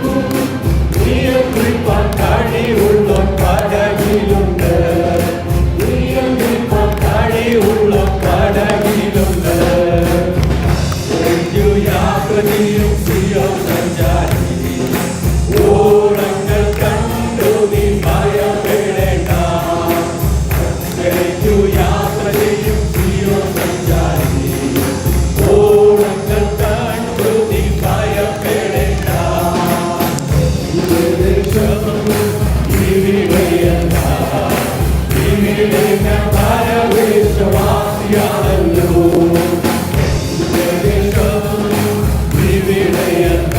B: നിയന്ത്രിപ്പാൻ കഴിവുള്ള കടലിലുണ്ട് നിയന്ത്രിപ്പാൻ കഴിവുള്ള കടലിലുണ്ട് ഒരു യാത്ര ചെയ്യും സിയോൻ സഞ്ചാരി ഓരങ്ങൾ കണ്ടു നീ ഭയപ്പെടേണ്ട അങ്ങേക്കു യാത്ര ചെയ്യും സിയോൻ സഞ്ചാരി ഓരങ്ങൾ കണ്ടു നീ ഭയപ്പെടേണ്ട ഇവിടെയല്ല ഇവിടെ ഞാൻ പരവേശവാസിയാണല്ലോ ഇവിടെയല്ല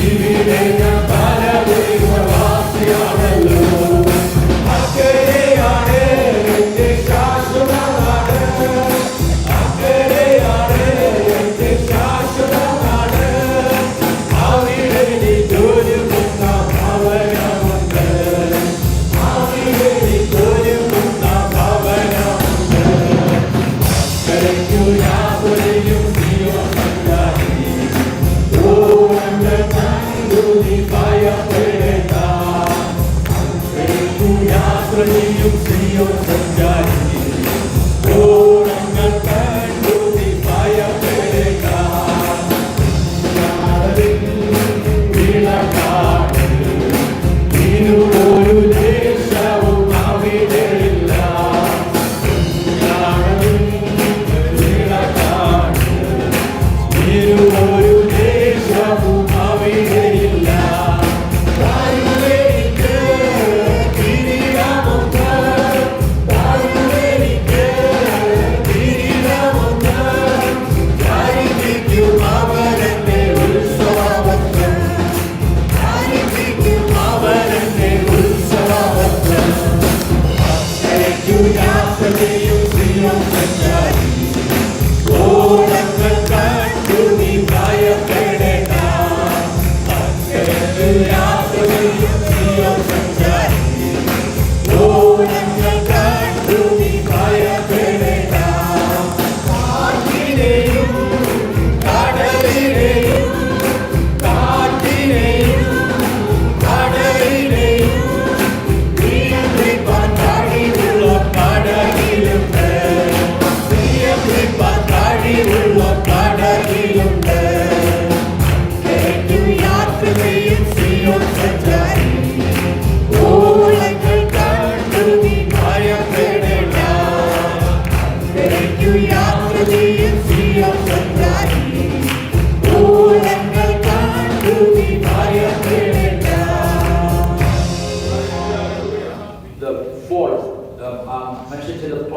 B: ഇവിടെ ഞാൻ പരവേശവാസിയാണല്ലോ അക്കരെയാണ് എന്റെ ശാശ്വതനാട് അക്കരെയാണ് എന്റെ ശാശ്വതനാട് അവിടെ നീ ജോലി ഭവനമുണ്ട്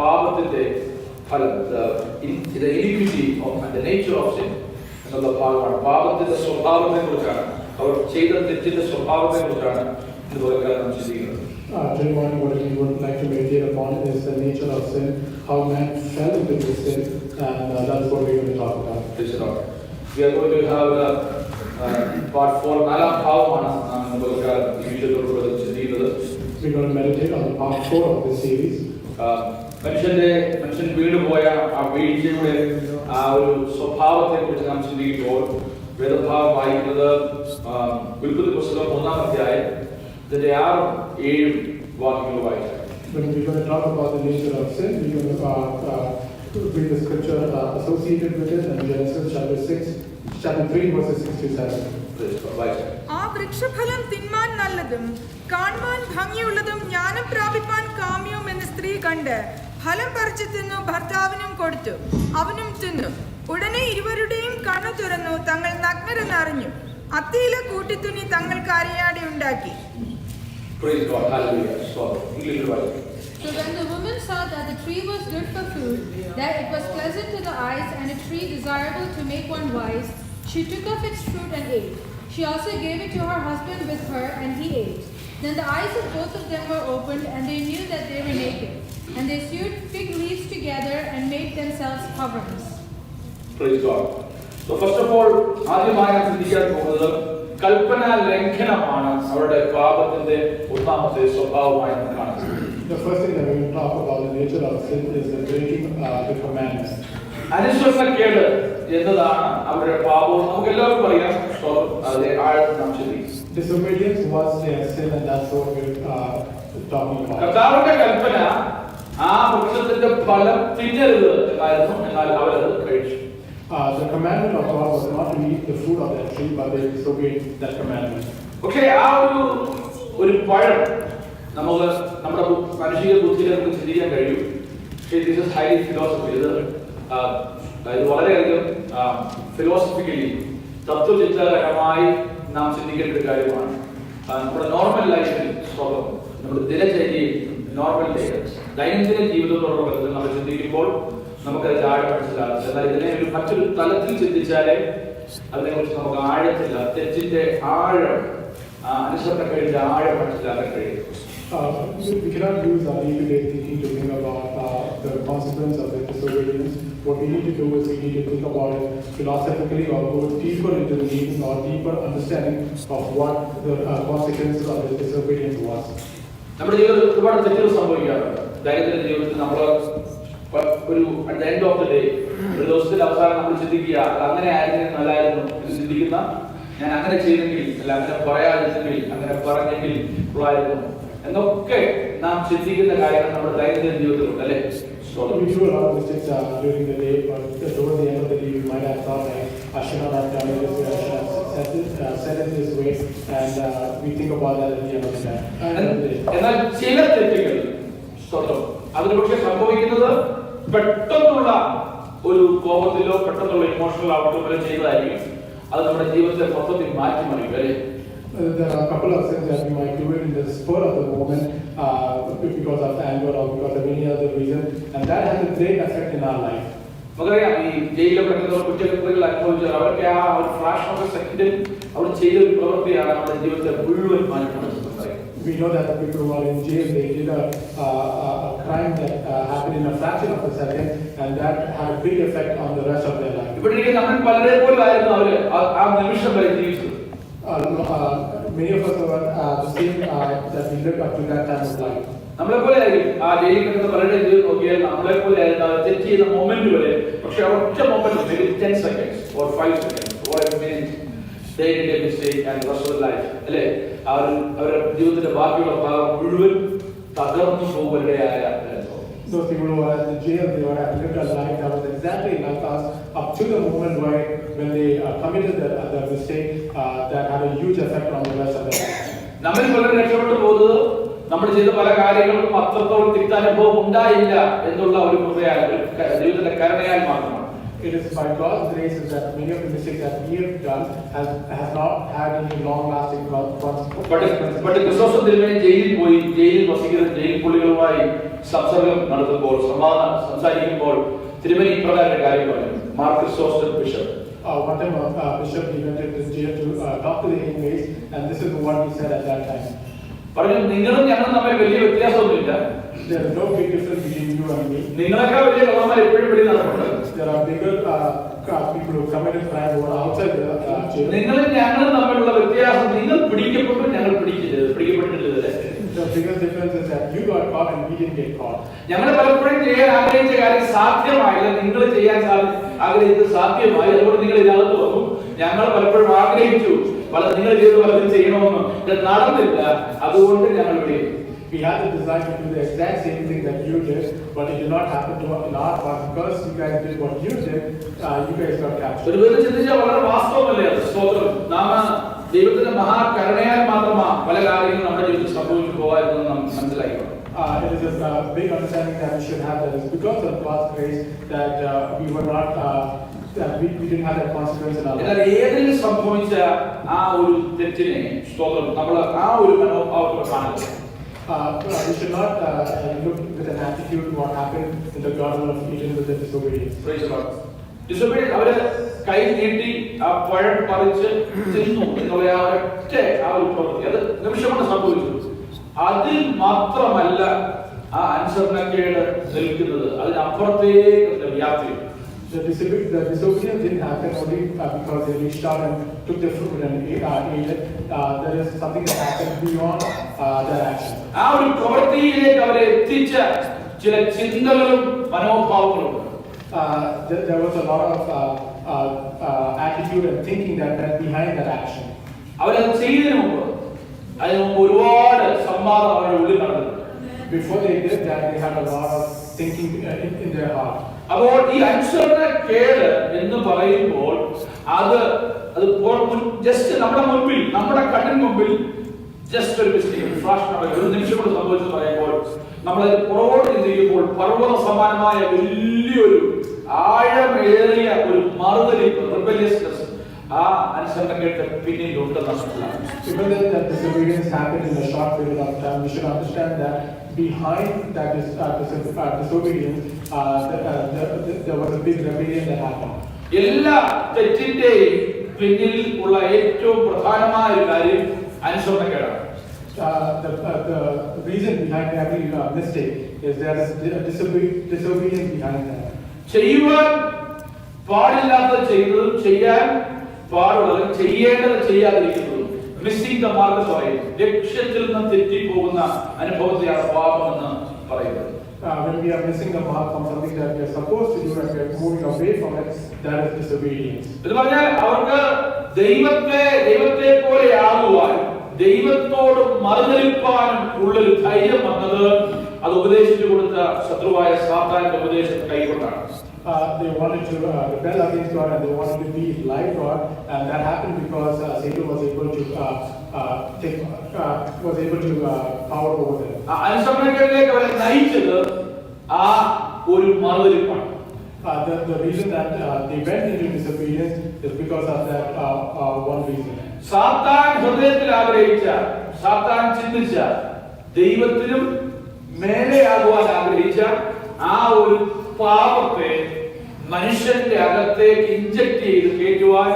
A: പാപത്തിന്റെ ഫലം, the iniquity of the nature of sin എന്നുള്ള ഭാഗമാണ്. പാപത്തിന്റെ സ്വഭാവത്തെ കുറിച്ചാണ്, അവർ ചെയ്ത തെറ്റിന്റെ സ്വഭാവത്തെ കുറിച്ചാണ് ഇതുപോലെ നാം ചിന്തിക്കുന്നത്.
B: Today morning, what we would like to meditate upon is the nature of sin, how man fell into this sin, and that's what we're going to talk about.
A: We are going to have part 4. നാലാം ഭാഗമാണ് നാം ഇതുപോലെ ഈ വിഷയത്തോടുകൂടി ചിന്തിക്കുന്നത്.
B: We're going to meditate on part 4 of this series.
A: മനുഷ്യൻ വീണുപോയ ആ വീഴ്ചയുടെ ആ ഒരു സ്വഭാവത്തെ കുറിച്ച് നാം ചിന്തിക്കുമ്പോൾ വേദഭാഗം വായിക്കുന്നത് ഉൽപ്പത്തി പുസ്തകം 1-ാം അധ്യായം ഇതിന്റെ 6-7 വാക്യങ്ങൾ വായിക്കാം.
B: When we're going to talk about the nature of sin, we're going to read the scripture associated with it in Genesis chapter 3, verses 6 to 7.
H: ആ വൃക്ഷഫലം തിന്മാൻ നല്ലതും കാണുവാൻ ഭംഗിയുള്ളതും ജ്ഞാനം പ്രാപിപ്പാൻ കാമ്യവും എന്ന് സ്ത്രീ കണ്ട് ഫലം പറിച്ചു തിന്നു, ഭർത്താവിനും കൊടുത്തു, അവനും തിന്നു. ഉടനെ ഇരുവരുടെയും കണ്ണു തുറന്നു, തങ്ങൾ നഗ്നരെന്നറിഞ്ഞു. അത്തിയില കൂട്ടിത്തുന്നി തങ്ങൾക്ക് അരയാടി ഉണ്ടാക്കി.
I: So when the woman saw that the tree was good for food, that it was pleasant to the eyes, and a tree desirable to make one wise, she took of its fruit and ate. She also gave it to her husband with her, and he ate. Then the eyes of both of them were opened, and they knew that they were naked. And they sewed fig leaves together and made themselves coverings.
A: Praise God. So first of all, ആദ്യമായി ചിന്തിക്കാൻ പോകുന്നത് കൽപ്പന ലംഘനമാണ് അവരുടെ പാപത്തിന്റെ ഒന്നാമത്തെ സ്വഭാവമായി നാം കാണുന്നത്.
B: The first thing that we will talk about the nature of sin is the breaking the commandments.
A: അനുസരണക്കേട് എന്നതാണ് അവരുടെ പാപം. നമുക്ക് എല്ലാവർക്കും അറിയാം. അതിന്റെ ആഴം നാം ചിന്തിക്കും.
B: Disobedience was their sin, and that's what we're talking about.
A: കർത്താവിന്റെ കൽപ്പന ആ വൃക്ഷത്തിന്റെ ഫലം തിന്നരുത് എന്നായിരുന്നു, എന്നാൽ അവരത് കഴിച്ചു.
B: The commandment of God was not to eat the fruit of that tree, but they disobeyed that commandment.
A: പക്ഷേ ആ ഒരു പഴം നമുക്ക് നമ്മുടെ മാനുഷിക ബുദ്ധിയിൽ നമുക്ക് ചിന്തിക്കാൻ കഴിയും. പക്ഷേ ദിസ് ഇസ് ഹൈലി ഫിലോസഫി. ഇത് വളരെയധികം ഫിലോസഫിക്കലി തത്വചിന്തകരമായി നാം ചിന്തിക്കേണ്ട ഒരു കാര്യമാണ്. നമ്മുടെ നോർമൽ ലൈഫിൽ നമ്മുടെ ദിനചര്യയിൽ നോർമൽ ദൈനംദിന ജീവിതത്തോടുള്ള ബന്ധത്തിൽ നമ്മൾ ചിന്തിക്കുമ്പോൾ നമുക്കതിന്റെ ആഴം മനസ്സിലാകും. എന്നാൽ ഇതിനെ മറ്റൊരു തലത്തിൽ ചിന്തിച്ചാലേ അതിനെക്കുറിച്ച് നമുക്ക് ആഴത്തില്ല, തെറ്റിന്റെ ആഴം, അനുസരണക്കേടിന്റെ ആഴം മനസ്സിലാക്കാൻ കഴിയും.
B: We cannot use our day-to-day thinking to think about the consequence of the disobedience. What we need to do is we need to think about it philosophically, or go deeper into the meaning or deeper understanding of what the consequences of the disobedience was.
A: നമ്മുടെ ജീവിതത്തിൽ ഒരുപാട് തെറ്റുകൾ സംഭവിക്കാറുണ്ട്. ദൈനംദിന ജീവിതത്തിൽ നമ്മൾ ഒരു at the end of the day ഒരു ദിവസത്തിന്റെ അവസാനം നമ്മൾ ചിന്തിക്കുക അങ്ങനെ ആയിരുന്നു നല്ലായിരുന്നു എന്ന് ചിന്തിക്കുന്ന, ഞാൻ അങ്ങനെ ചെയ്തെങ്കിൽ അല്ല അങ്ങനെ പറയാതിരുന്നെങ്കിൽ അങ്ങനെ പറഞ്ഞെങ്കിൽ ഉള്ളായിരുന്നു എന്നൊക്കെ നാം ചിന്തിക്കുന്ന കാര്യങ്ങൾ നമ്മുടെ ദൈനംദിന ജീവിതത്തിലുണ്ട്, അല്ലേ?
B: We do a lot of mistakes during the day, but towards the end of the day, we might have thought like, I should not have done it this way, I should have said it this way, and we think about that at the end of the day.
A: എന്നാൽ ചില തെറ്റുകൾ അതിന് പക്ഷെ സംഭവിക്കുന്നത് പെട്ടെന്നുള്ള ഒരു കോപത്തിലോ പെട്ടെന്നുള്ള emotional ഔട്ട്കമിലോ ചെയ്തതായിരിക്കും. അത് നമ്മുടെ ജീവിതത്തെ മൊത്തത്തിൽ മാറ്റിമറിക്കും, അല്ലേ?
B: There are a couple of things that we might do it in the spur of the moment because of anger or because of any other reason, and that has a great effect in our life.
A: നമുക്കറിയാം, ഈ ജയിലിൽ കിടക്കുന്ന കുറ്റകൃത്യങ്ങൾ അനുഭവിച്ചാൽ അവർക്ക് ആ ഒരു flash of സെക്കൻഡിൽ അവർ ചെയ്ത ഒരു പ്രവൃത്തിയാണ് നമ്മുടെ ജീവിതത്തെ മുഴുവൻ മാറ്റിമറിച്ചത്.
B: We know that the people who are in jail, they did a crime that happened in a fraction of a second, and that had a big effect on the rest of their life.
A: ഇവിടെ നമ്മൾ പലരെ പോലായിരുന്നു അവര് ആ നിമിഷം വരെ ജീവിച്ചത്.
B: Many of us were the same that we lived up to that time of life.
A: നമ്മളെ പോലെ ആയിരിക്കും ആ ജയിലിൽ കിടക്കുന്ന പലരുടെ ജീവിതം നോക്കിയാൽ നമ്മളെ പോലെ ആയിരുന്നു അവർ തെറ്റ് ചെയ്ത മൊമെന്റ് വരെ. പക്ഷെ ഒറ്റ moment, maybe 10 seconds or 5 seconds or a minute, they did a mistake and the rest of the life, അല്ലേ? അവരുടെ ജീവിതത്തിന്റെ ബാക്കിയുള്ള ഭാഗം മുഴുവൻ തകർന്നു പോവുകയായ.
B: Those people who were at the jail, they were lived a life that was exactly like us up to the moment when they committed the mistake that had a huge effect on the rest of their life.
A: നമ്മൾ പലരും രക്ഷപ്പെട്ടു പോകുന്നത് നമ്മൾ ചെയ്ത പല കാര്യങ്ങൾക്കും അത്രത്തോളം തിക്താനുഭവം ഉണ്ടായില്ല എന്നുള്ള ഒരു കൃപയാൽ, ജീവിതത്തിന്റെ കരുണയാൽ മാത്രമാണ്.
B: It is by God's grace that many of the mistakes that we have done has not had any long-lasting consequences.
A: But ക്രിസ്തോസ് തിരുമേനി ജയിലിൽ വസിക്കുന്ന ജയിൽ പുള്ളികളുമായി സംസർഗം നടത്തുമ്പോൾ സംസാരിക്കുമ്പോൾ തിരുമേനി ഇപ്രകാരം കാര്യം പറഞ്ഞു. Mar Chrysostom bishop
B: One time Bishop he went into jail to talk to the inmates, and this is what he said at that time.
A: പറഞ്ഞു, നിങ്ങളും ഞങ്ങളും തമ്മിൽ വലിയ വ്യത്യാസമൊന്നുമില്ല.
B: There is no big difference between you and me.
A: നിങ്ങളെക്കാൾ വലിയ കള്ളന്മാർ എപ്പോഴും വെളിയിൽ നടക്കുന്നുണ്ട്.
B: There are bigger people who committed crime who are outside the jail.
A: നിങ്ങളും ഞങ്ങളും തമ്മിലുള്ള വ്യത്യാസം, നിങ്ങൾ പിടിക്കപ്പെട്ടു, ഞങ്ങൾ പിടിക്കപ്പെട്ടിട്ടില്ല.
B: The biggest difference is that you got caught and we didn't get caught.
A: ഞങ്ങൾ പലപ്പോഴും ചെയ്യാൻ ആഗ്രഹിച്ച കാര്യം സാധ്യമായില്ല, നിങ്ങൾ ചെയ്യാൻ ആഗ്രഹിച്ചത് സാധ്യമായി. അതുകൊണ്ട് നിങ്ങൾ ഇതിനകത്ത് വന്നു. ഞങ്ങൾ പലപ്പോഴും ആഗ്രഹിച്ചു നിങ്ങൾ ചെയ്ത് പലതും ചെയ്യണമെന്ന്, ഇത് നടന്നില്ല. അതുകൊണ്ട് ഞങ്ങൾ ഇവിടെ.
B: We had the desire to do the exact same thing that you did, but it did not happen to us in our part. Because you guys did what you did, you guys got captured.
A: ഒരു വിധത്തിൽ ചിന്തിച്ചാൽ വളരെ വാസ്തവമല്ലേ അത്? സ്തോത്രം. നാം ദൈവത്തിന്റെ മഹാകരുണയാൽ മാത്രമാണ് പല കാര്യങ്ങളും നമ്മുടെ ജീവിതത്തിൽ സംഭവിച്ചു പോകാമെന്ന് നാം മനസ്സിലാക്കണം.
B: It is a big understanding that we should have, that it's because of God's grace that we were not that we didn't have that consequence in our life.
A: എന്നാൽ ഏതെങ്കിലും സംഭവിച്ച ആ ഒരു തെറ്റിനെ സ്തോത്രം നമ്മൾ ആ ഒരു മനോഭാവത്തോടെ കാണില്ല.
B: We should not look with an attitude what happened in the Garden of Eden with the disobedience.
A: Praise the Lord. Disobedience, അവര് കൈ നീട്ടി ആ പഴം പറിച്ച് തിന്നു എന്നുള്ള ആ ഒറ്റ ആ ഒരു പ്രവൃത്തി അത് നിമിഷം കൊണ്ട് സംഭവിച്ചു. അതിൽ മാത്രമല്ല ആ അനുസരണക്കേട് നിൽക്കുന്നത്, അതിനപ്പുറത്തേക്ക് വ്യാപ്തി.
B: The disobedience didn't happen only because they reached out and took the fruit and ate it. There is something that happened beyond that action.
A: ആ ഒരു പ്രവൃത്തിയിലേക്ക് അവരെ എത്തിച്ച ചില ചിന്തകളും മനോഭാവങ്ങളും.
B: There was a lot of attitude and thinking that went behind that action.
A: അവരത് ചെയ്തതിനു മുമ്പ് ഒരുപാട് സംവാദം അവരുടെ ഉള്ളിൽ നടന്നു.
B: Before they did that, they had a lot of thinking in their heart.
A: അപ്പോൾ ഈ അനുസരണക്കേട് എന്ന് പറയുമ്പോൾ അത് ജസ്റ്റ് നമ്മുടെ മുൻപിൽ, നമ്മുടെ കണ്ണിന് മുമ്പിൽ ജസ്റ്റ് ഒരു മിസ്റ്റേക്ക് ഫ്ലാഷ് ഒരു നിമിഷം കൊണ്ട് സംഭവിച്ചു പറയുമ്പോൾ നമ്മളത് പുറകോട്ട് ചിന്തിക്കുമ്പോൾ പർവ്വത സമാനമായ വലിയൊരു ആഴമേറിയ ഒരു മറുതലിപ്പ്, റിബല്യസ്നെസ് ആ അനുസരണക്കേട്ട് പിന്നിലുണ്ടെന്ന് മനസ്സിലാക്കാം.
B: Even though that disobedience happened in a short period of time, we should understand that behind that disobedience, there was a big rebellion that happened.
A: എല്ലാ തെറ്റിന്റെയും പിന്നിൽ ഉള്ള ഏറ്റവും പ്രധാനമായ ഒരു കാര്യം അനുസരണക്കേടാണ്.
B: The reason behind every mistake is there is disobedience behind that.
A: ചെയ്യുവാൻ പാടില്ലാത്തത് ചെയ്തതും ചെയ്യാൻ പാടുള്ളതും ചെയ്യേണ്ടത് ചെയ്യാതിരിക്കുന്നതും മിസ്സിംഗ് ദ മാർക്ക് പറയും. ലക്ഷ്യത്തിൽ നിന്ന് തെറ്റിപ്പോകുന്ന അനുഭവത്തെയാണ് പാപം എന്ന് പറയുന്നത്.
B: When we are missing the mark from something that we are supposed to do and we are moving away from it, that is disobedience.
A: എന്ന് പറഞ്ഞാൽ അവർക്ക് ദൈവത്തെ പോലെ ആകുവാൻ, ദൈവത്തോട് മറുതലിപ്പാനും ഉള്ളൊരു ധൈര്യം വന്നത് അത് ഉപദേശിച്ചു കൊടുത്ത ശത്രുവായ സാത്താന്റെ ഉപദേശത്തെ കൈകൊണ്ടാണ്.
B: They wanted to rebel against God and they wanted to be like God, and that happened because Satan was able to power over them.
A: അനുസരണക്കേടിലേക്ക് അവരെ നയിച്ചത് ആ ഒരു മറുതലിപ്പാണ്.
B: The reason that they went into disobedience is because of that one reason.
A: സാത്താൻ ഹൃദയത്തിൽ ആഗ്രഹിച്ച, സാത്താൻ ചിന്തിച്ച, ദൈവത്തിനും മേലെയാകുവാൻ ആഗ്രഹിച്ച ആ ഒരു പാപത്തെ മനുഷ്യന്റെ അകത്തേക്ക് ഇൻജക്ട് ചെയ്ത് കയറ്റുവാൻ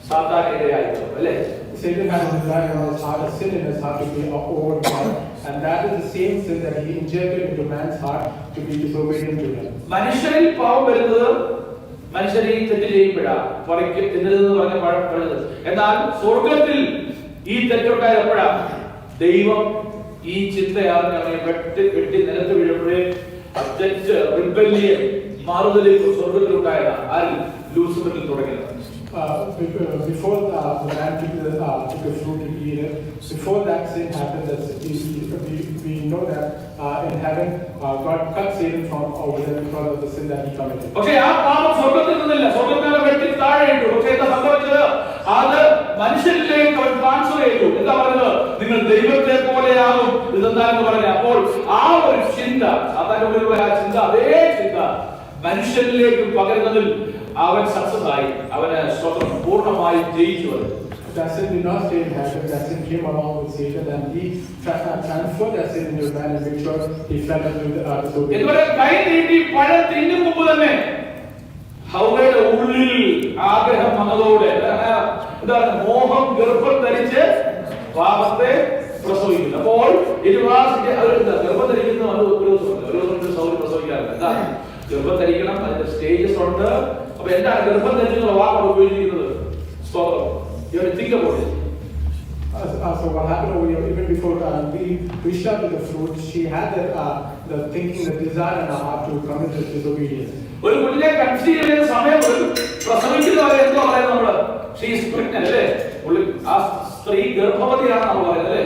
A: സാത്താൻ ഇടയായിരുന്നു, അല്ലേ?
B: Satan had a desire in his heart, a sin in his heart to be over God, and that is the same sin that he injected into man's heart to be disobedient to him.
A: മനുഷ്യരിൽ പാപം വരുന്നത് മനുഷ്യരെ തെറ്റ് ചെയ്യുമ്പോഴാണ്, തിന്നരുതെന്ന് പറഞ്ഞ പഴയത്. എന്നാൽ സ്വർഗത്തിൽ ഈ തെറ്റുണ്ടായത് എപ്പോഴാണ്? ദൈവം ഈ ചിന്തയാണ് അവനെ വെട്ടി നിലത്ത് വീഴുമ്പോഴേ തെറ്റ് റിബല്യൻ മാറുതലിപ്പ് സ്വർഗത്തിലുണ്ടായതാണ്. ആരിൽ? ലൂസിഫറിൽ തുടങ്ങിയത്.
B: Before the man took the fruit and eat it, before that sin happened, we know that in heaven God cut Satan from over there because of the sin that he committed.
A: Okay, ആ പാപം സ്വർഗത്തിൽ നിന്നില്ല, സ്വർഗത്തിനെ വെട്ടി താഴെ ഇട്ടു. പക്ഷേ എന്താ സംഭവിച്ചത്? അത് മനുഷ്യരിലേക്ക് അവൻ ട്രാൻസ്ഫർ ചെയ്തു. എന്താ പറഞ്ഞത്? നിങ്ങൾ ദൈവത്തെ പോലെയാകും ഇതെന്താണെന്ന് പറഞ്ഞു. അപ്പോൾ ആ ഒരു ചിന്ത, അതായത് ആ ചിന്ത, അതേ ചിന്ത മനുഷ്യരിലേക്ക് പകരുന്നതിൽ അവൻ സക്സസ് ആയി, അവന് സ്വന്തം പൂർണ്ണമായി ജയിച്ചു.
B: That sin did not stay in heaven, that sin came along with Satan, and he transferred that sin into man and made sure he fell into disobedience.
A: ഇതുവരെ കൈ നീട്ടി പഴം തിന്നും മുമ്പ് തന്നെ ഹവ്വയുടെ ഉള്ളിൽ ആഗ്രഹം വന്നതോടെ എന്താണ് മോഹം ഗർഭം ധരിച്ച് പാപത്തെ പ്രസവിക്കുന്നു. അപ്പോൾ ഗർഭം ധരിക്കുന്ന ഒരു സൗകര്യം പ്രസവിക്കാറില്ല. ഗർഭം ധരിക്കണം, അതിന്റെ സ്റ്റേജസ് ഉണ്ട്. അപ്പൊ എന്താണ് ഗർഭം ധരിക്കുന്ന വാക്കാണ് ഉപയോഗിച്ചിരിക്കുന്നത്? സ്തോത്രം. You have to think about it.
B: So what happened over here, even before we reached out to the fruit, she had the thinking, the desire in her heart to commit disobedience.
A: ഒരു കുഞ്ഞിനെ conceive ചെയ്യുന്ന സമയം പ്രസവിക്കുന്നവരെ എന്തോ പറയുന്നത് നമ്മള് she is pregnant അല്ലേ? ആ സ്ത്രീ ഗർഭവതിയാണ് നമ്മൾ പറയുന്നത് അല്ലേ?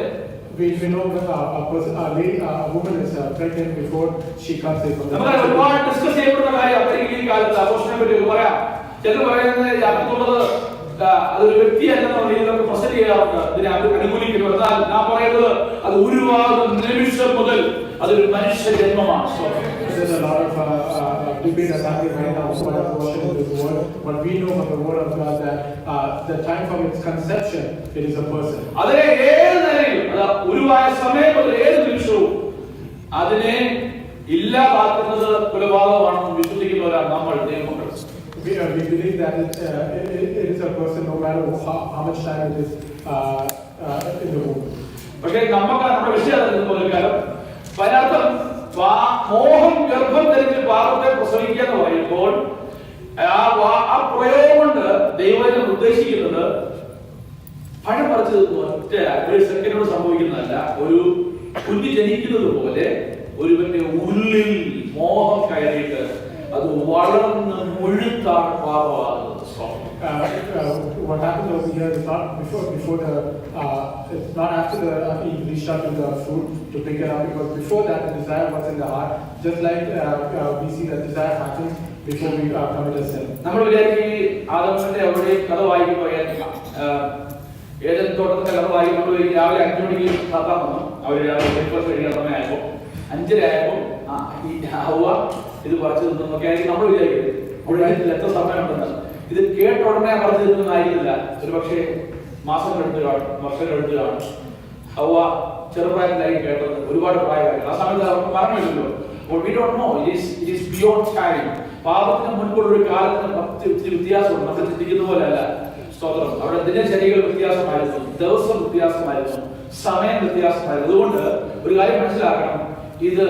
B: We know that a woman is pregnant before she comes in.
A: നമ്മൾ ഒരുപാട് ഡിസ്കസ് ചെയ്യപ്പെടുന്ന കാര്യം ഈ കാലത്ത് അബോർഷനെ പറ്റി പറയാം. ചിലർ പറയുന്നത് അപ്പുള്ളത് അതൊരു വ്യക്തിയല്ലെന്ന രീതിയിൽ നമുക്ക് പ്രസന്റ് ചെയ്യാറുണ്ട്. ഇതിനെ അനുകൂലിക്കുന്നു. എന്നാൽ ഞാൻ പറയുന്നത് അത് ഉരുവാകുന്ന നിമിഷം മുതൽ അതൊരു മനുഷ്യ ജന്മമാണ്.
B: There's a lot of debate that's happening right now about abortion in this world, but we know from the word of God that the time from its conception, it is a person.
A: അതിനെ ഏത് നിലയിൽ ഉരുവായ സമയം മുതൽ ഏത് നിമിഷവും അതിനെ ഇല്ലാതാക്കുന്നത് കൊലപാതകമാണെന്ന് വിശ്വസിക്കുന്നവരാണ് നമ്മൾ ദൈവമക്കൾ.
B: We believe that it is a person no matter how much time it is in the womb.
A: പക്ഷേ നമ്മുടെ വിഷയം പോലെ കാലം പലർത്തും മോഹം ഗർഭം ധരിച്ച് പാപത്തെ പ്രസവിക്കുക എന്ന് പറയുമ്പോൾ ആ പ്രയോഗം കൊണ്ട് ദൈവം ഉദ്ദേശിക്കുന്നത് പഴം പറിച്ചത് ഒറ്റ ഒരു സെക്കൻഡോട് സംഭവിക്കുന്നതല്ല. ഒരു കുഞ്ഞ് ജനിക്കുന്നത് പോലെ ഒരുവന്റെ ഉള്ളിൽ മോഹം കയറിയിട്ട് അത് വളർന്ന് മുഴുത്താണ് പാപമാകുന്നത്.
B: What happens over here is not before the it's not after he reached out to the fruit to pick it up, because before that the desire was in the heart. Just like we see that desire happens before we commit a sin.
A: നമ്മൾ വിചാരിക്കും ആദമിന്റെ അവിടെ കഥ വായിക്കുമ്പോൾ ഏതൻ തോട്ടത്തിന്റെ കഥ വായിക്കുമ്പോൾ രാവിലെ 5 മണിക്ക് സാത്താൻ വന്നു. അവർ രാവിലെ ബ്രേക്ക്ഫാസ്റ്റ് കഴിക്കാൻ സമയമായപ്പോൾ 5:30 ആയപ്പോൾ ഈ ഹവ്വ ഇത് പറിച്ചു തിന്നൊക്കെ ആയിരിക്കും നമ്മൾ വിചാരിക്കുന്നത്. അവിടെ എത്ര സമയമുണ്ടെന്ന് ഇത് കേട്ട ഉടനെ പറിച്ചു തിന്നൊന്നായിരിക്കില്ല. ഒരു പക്ഷേ മാസങ്ങൾ എടുത്ത് കാണും, വർഷങ്ങൾ എടുത്ത് കാണും. ഹവ്വ ചെറുപ്രായത്തിലായി കേട്ടത്, ഒരുപാട് പ്രായമായിരുന്നു. ആ സമയത്ത് അവർക്ക് മരണമില്ലല്ലോ. അപ്പോൾ we don't know, it is beyond time. പാപത്തിന് മുൻപുള്ള ഒരു കാലത്തിന് ഒത്തിരി വ്യത്യാസമുണ്ട്. നമ്മൾ ചിന്തിക്കുന്ന പോലെ അല്ല. സ്തോത്രം. അവിടെ ദിനചര്യകൾ വ്യത്യാസമായിരുന്നു, ദിവസം വ്യത്യാസമായിരുന്നു, സമയം വ്യത്യാസമായിരുന്നു. അതുകൊണ്ട് ഒരു കാര്യം മനസ്സിലാക്കണം, ഇത്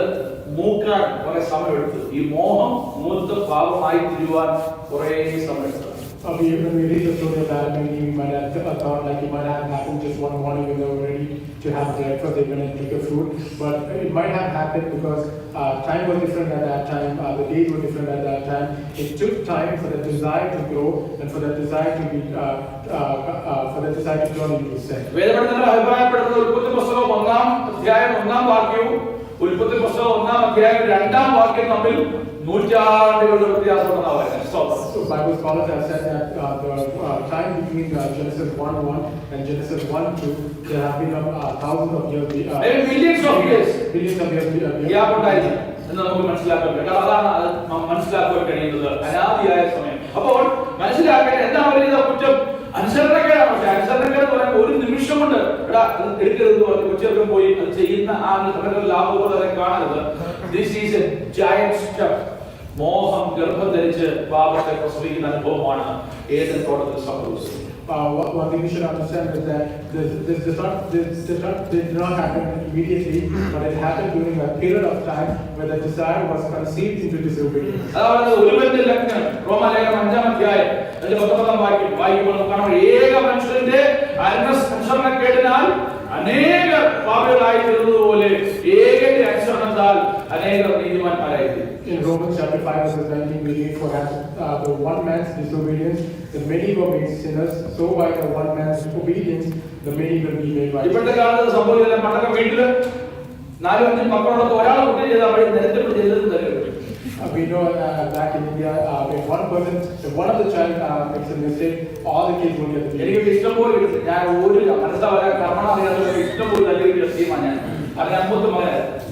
A: മൂക്കാൻ കുറെ സമയമെടുത്തു. ഈ മോഹം മൂത്ത് പാപമായി തിരുവാൻ കുറെ സമയമെടുത്തു.
B: When we read the story of Adam and Eve, we might have thought like it might have happened just one morning when they were ready to have breakfast, they went and took a fruit. But it might have happened because time was different at that time, the days were different at that time. It took time for the desire to grow and for the desire to be for the desire to turn into sin.
A: വേദപണ്ഡിതർ അഭിപ്രായപ്പെടുന്നത് ഉൽപ്പത്തി പുസ്തകം 1-ാം അധ്യായം 1-ാം വാക്യവും ഉൽപ്പത്തി പുസ്തകം 1-ാം അധ്യായം 2-ാം വാക്യം തമ്മിൽ നൂറ്റാണ്ടുകളുടെ വ്യത്യാസമുണ്ടെന്നാണ് പറയുന്നത്.
B: So Bible scholars have said that the time between Genesis 1:1 and Genesis 1:2, there have been thousands of years,
A: millions of years
B: gap
A: ഉണ്ടായിരുന്നു എന്ന് നമുക്ക് മനസ്സിലാക്കാൻ പറ്റും. അതാണ് മനസ്സിലാക്കാൻ കഴിയുന്നത്, അനാദിയായ സമയം. അപ്പോൾ മനസ്സിലാക്കേണ്ട എന്താണ് പറയുന്നത്? കുറ്റം അനുസരണക്കേടാണ്. പക്ഷെ അനുസരണക്കേട് എന്ന് പറയുമ്പോൾ ഒരു നിമിഷം കൊണ്ട് എടുക്കരുത് കൊച്ചെറുക്കം പോയി അത് ചെയ്യുന്ന ആ ലാഭത്തോടെ அதை കാണരുത്. This is a giant step. മോഹം ഗർഭം ധരിച്ച് പാപത്തെ പ്രസവിക്കുന്ന അനുഭവമാണ് ഏദൻ തോട്ടത്തിൽ സംഭവിച്ചത്.
B: One thing we should understand is that this did not happen immediately, but it happened during a period of time where the desire was conceived into disobedience.
A: അതാണ് ഒരുവന്റെ ലഗ്നം. റോമാലേഖനം 5-ാം അധ്യായം 19-ാം വാക്യം വായിക്കുമ്പോൾ നമുക്ക് കാണാം, ഏക മനുഷ്യന്റെ അനുസരണക്കേടിനാൽ അനേകർ പാപികളായി തീർന്നതുപോലെ ഏകന്റെ അനുസരണത്താൽ അനേകർ നീതിമാന്മാരായി.
B: In Romans chapter 5 verse 19 we read, for as the one man's disobedience the many were made sinners, so by the one man's obedience the many will be made righteous.
A: ഇപ്പോഴത്തെ കാലത്ത് സംഭവിക്കുന്ന പണ്ടൊക്കെ വീട്ടില് 4-5 മക്കളോടൊക്കെ ഒരാൾ കുറ്റം ചെയ്താൽ അവിടെ നിരന്തരം ചെയ്തത് തരും.
B: We know back in India, if one of the child makes a mistake, all the kids will get the blame.
A: എനിക്ക് ഇഷ്ടം പോലെ ഞാൻ ഒരു മനസ്സിലാവാൻ കർമ്മണ അറിയാതെ ഇഷ്ടം പോലെ നല്ല ടീമാണ് ഞാൻ. അത് ഞാൻ മൂത്ത മകനായിരുന്നു.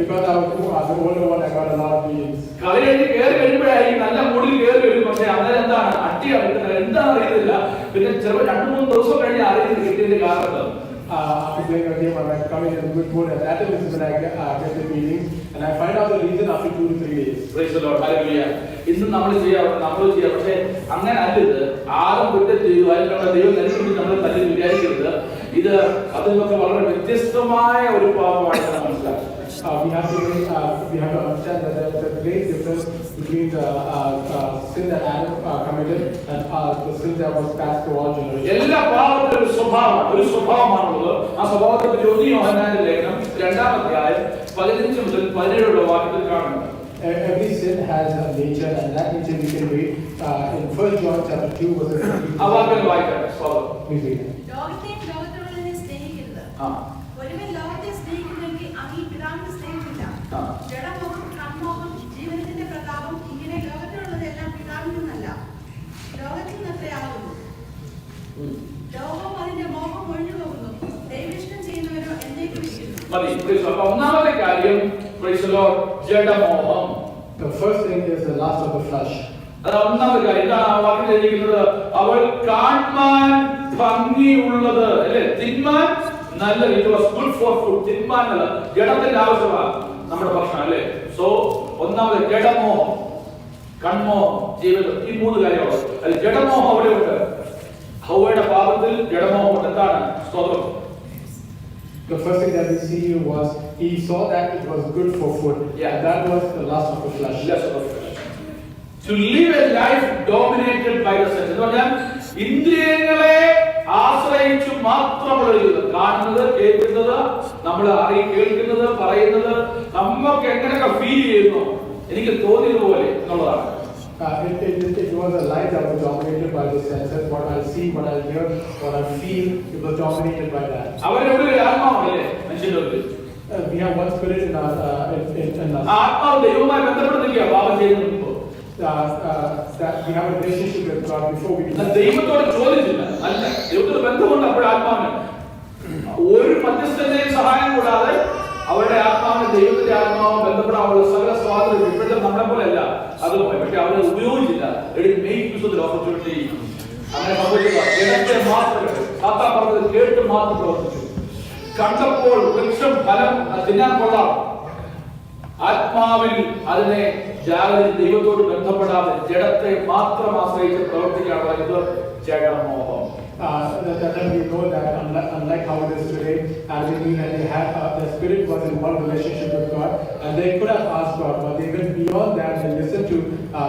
B: Because I was the older one, I got a lot of beatings.
A: കളി കഴിഞ്ഞ് കയറി കഴിയുമ്പോഴായിരിക്കും നല്ല മൂഡിൽ കയറി വരും. പക്ഷെ അങ്ങനെ എന്താണ് അട്ടി അറിയുന്നത് എന്താണെന്ന് അറിയത്തില്ല. പിന്നെ ചിലപ്പോൾ 2-3 ദിവസം കഴിഞ്ഞ് അറിയുന്നത് കിട്ടിയതിന്റെ കാരണം
B: After playing a game, I'm coming in a good mood, and that is when I get the beatings, and I find out the reason after 2 to 3 days.
A: Praise the Lord. Hallelujah. ഇന്ന് നമ്മൾ ചെയ്യാം. പക്ഷെ അങ്ങനെ അല്ലത്. ആരും കുറ്റം ചെയ്തു അതിനുള്ള ദൈവം നൽകി നമ്മൾ തന്നെ വിചാരിക്കരുത്. ഇത് അതിനൊക്കെ വളരെ വ്യത്യസ്തമായ ഒരു പാപമായിട്ട് നമ്മൾ മനസ്സിലാക്കും.
B: We have to understand that there is a great difference between the sin that Adam committed and the sin that was passed to all generations.
A: എല്ലാ പാപത്തിനും ഒരു സ്വഭാവമാണുള്ളത്. ആ സ്വഭാവത്തെ പറ്റി 1 യോഹന്നാന്റെ ലേഖനം 2-ാം അധ്യായം 15 മുതൽ 17 വാക്യത്തിൽ കാണുന്നു.
B: Every sin has a nature, and that nature we can read in 1 John chapter 2 verse 15.
A: ആ വാക്യം വായിക്കാം.
B: Please read.
J: ലോകത്തെയും ലോകത്തിലുള്ളതിനെ സ്നേഹിക്കരുത്. ഒരുവൻ ലോകത്തെ സ്നേഹിക്കുന്നെങ്കിൽ അവൻ പിതാവിനെ സ്നേഹിക്കില്ല. ജഡമോഹം, കൺമോഹം, ജീവനത്തിന്റെ പ്രതാപം ഇങ്ങനെ ലോകത്തിലുള്ളതെല്ലാം പിതാവിൽ നിന്നല്ല, ലോകത്തിൽ നിന്നത്രയാകുന്നു. ലോകം അതിന്റെ മോഹം ഒഴിഞ്ഞു പോകുന്നു. ദൈവേഷ്ടം ചെയ്യുന്നവരോ എന്നേക്കും ഇരിക്കുന്നു.
A: അപ്പൊ ഒന്നാമത്തെ കാര്യം ജഡമോഹം.
B: The first thing is the lust of the flesh.
A: അത് ഒന്നാമത്തെ കാര്യം. എന്താണ് ആ വാക്യം എഴുതിയിരിക്കുന്നത്? അവൾ കാണാൻ ഭംഗിയുള്ളത് അല്ലേ, തിന്മാൻ നല്ല. It was good for food. തിന്മാൻ നല്ല ജഡത്തിന്റെ ആവശ്യമാണ് നമ്മുടെ ഭക്ഷണം അല്ലേ. സോ ഒന്നാമത് ജഡമോഹം, കൺമോഹം, ജീവിതം, ഈ 3 കാര്യമാണ്. അത് ജഡമോഹം അവിടെ ഉണ്ട്. ഹവ്വയുടെ പാപത്തിൽ ജഡമോഹം ഉണ്ട്. എന്താണ് സ്തോത്രം?
B: The first thing that we see was he saw that it was good for food.
A: Yeah.
B: That was the lust of the flesh.
A: Lust of the flesh. To live a life dominated by the senses. എന്ന് പറഞ്ഞാൽ ഇന്ദ്രിയങ്ങളെ ആശ്രയിച്ചു മാത്രമുള്ള ജീവിതം. കാണുന്നത്, കേൾക്കുന്നത്, നമ്മൾ കേൾക്കുന്നത്, പറയുന്നത് നമുക്ക് എങ്ങനെയൊക്കെ ഫീൽ ചെയ്യുന്നു, എനിക്ക് തോന്നിയതുപോലെ എന്നുള്ളതാണ്.
B: It was a life that was dominated by the senses. What I see, what I hear, what I feel, it was dominated by that.
A: അവരുടെ ഒരു ആത്മാവല്ലേ മനുഷ്യന്റെ ഉള്ളിൽ.
B: We have one spirit in us.
A: ആത്മാവ് ദൈവവുമായി ബന്ധപ്പെടുന്നില്ല പാപം ചെയ്യുന്നതിന് മുമ്പ്.
B: That we have a relationship with God before we do.
A: ദൈവത്തോട് ചോദിച്ചില്ല, അല്ല ദൈവത്തോട് ബന്ധമുണ്ട്. അപ്പോൾ ആത്മാവിന് ഒരു മധ്യസ്ഥന്റെയും സഹായം കൂടാതെ അവരുടെ ആത്മാവിന് ദൈവത്തിന്റെ ആത്മാവ് ബന്ധപ്പെടാനുള്ള സകല സ്വാതന്ത്ര്യം ഇപ്പോഴത്തെ നമ്മളെ പോലെ അല്ല അതുപോലെ. പക്ഷെ അവരെ ഉപയോഗിച്ചില്ല. ഓപ്പർച്യൂണിറ്റി അങ്ങനെ സംഭവിച്ചില്ല. ജനത്തെ മാത്രം സാത്താൻ പറഞ്ഞത് കേട്ട് മാത്രം പ്രവർത്തിച്ചു. കണ്ടപ്പോൾ വൃക്ഷം ഫലം തിന്നാൻ കൊള്ളാം, ആത്മാവിൽ അതിനെ ദൈവത്തോട് ബന്ധപ്പെടാതെ ജഡത്തെ മാത്രം ആശ്രയിച്ച് പ്രവർത്തിക്കാനുള്ള ഇത് ജഡമോഹം.
B: That we know that unlike how it is today, Adam and Eve, they had the spirit was in one relationship with God, and they could have asked God, but they went beyond that and listened to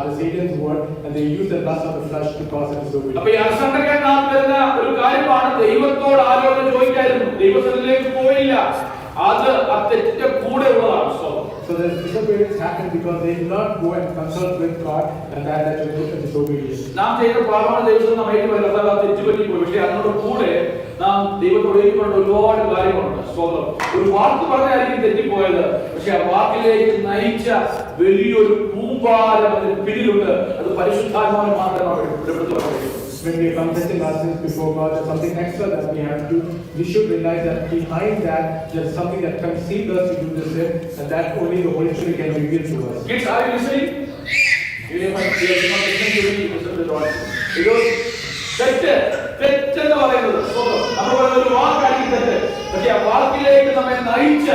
B: the Satan's word, and they used the lust of the flesh to cause it disobedience.
A: അപ്പോൾ ഈ അസംഖ്യക്കാൻ നാം വരുന്ന ഒരു കാര്യമാണ് ദൈവത്തോട് ആലോചന ചോദിക്കായിരുന്നു. ദൈവസന്നിധിയിലേക്ക് പോയില്ല. അത് തെറ്റിന്റെ കൂടെ ഉള്ളതാണ്.
B: So the disobedience happened because they did not go and consult with God, and that led to disobedience.
A: നാം ചെയ്ത പാപമാണ് ദൈവത്തിൽ നാം ഏറ്റുപറയുന്നത്. തെറ്റുപറ്റിപ്പോയി. പക്ഷേ അതിനോട് കൂടെ നാം ദൈവത്തോട് ഏറ്റുപറയേണ്ട ഒരുപാട് കാര്യങ്ങളുണ്ട്. സ്വന്തം ഒരു വാക്ക് പറഞ്ഞായിരിക്കും തെറ്റിപ്പോയത്, പക്ഷെ ആ വാക്കിലേക്ക് നയിച്ച വലിയൊരു കൂമ്പാരം അതിന് പിന്നിലുണ്ട്. അത് പരിശുദ്ധാത്മാവിനെ മാത്രമാണ് വെളിപ്പെടുത്തുന്നത്.
B: When we are confessing our sins before God, there's something extra that we have to do. We should realize that behind that, there's something that conceived us to do this sin, and that only the Holy Spirit can reveal to us.
A: Kids, are you listening? You might be not listening to me. Listen to God. Because തെറ്റെന്ന് പറയുന്നത് നമ്മൾ പറയുന്ന ഒരു വാക്കായിരിക്കും തെറ്റ്. പക്ഷെ ആ വാക്കിലേക്ക് നമ്മെ നയിച്ച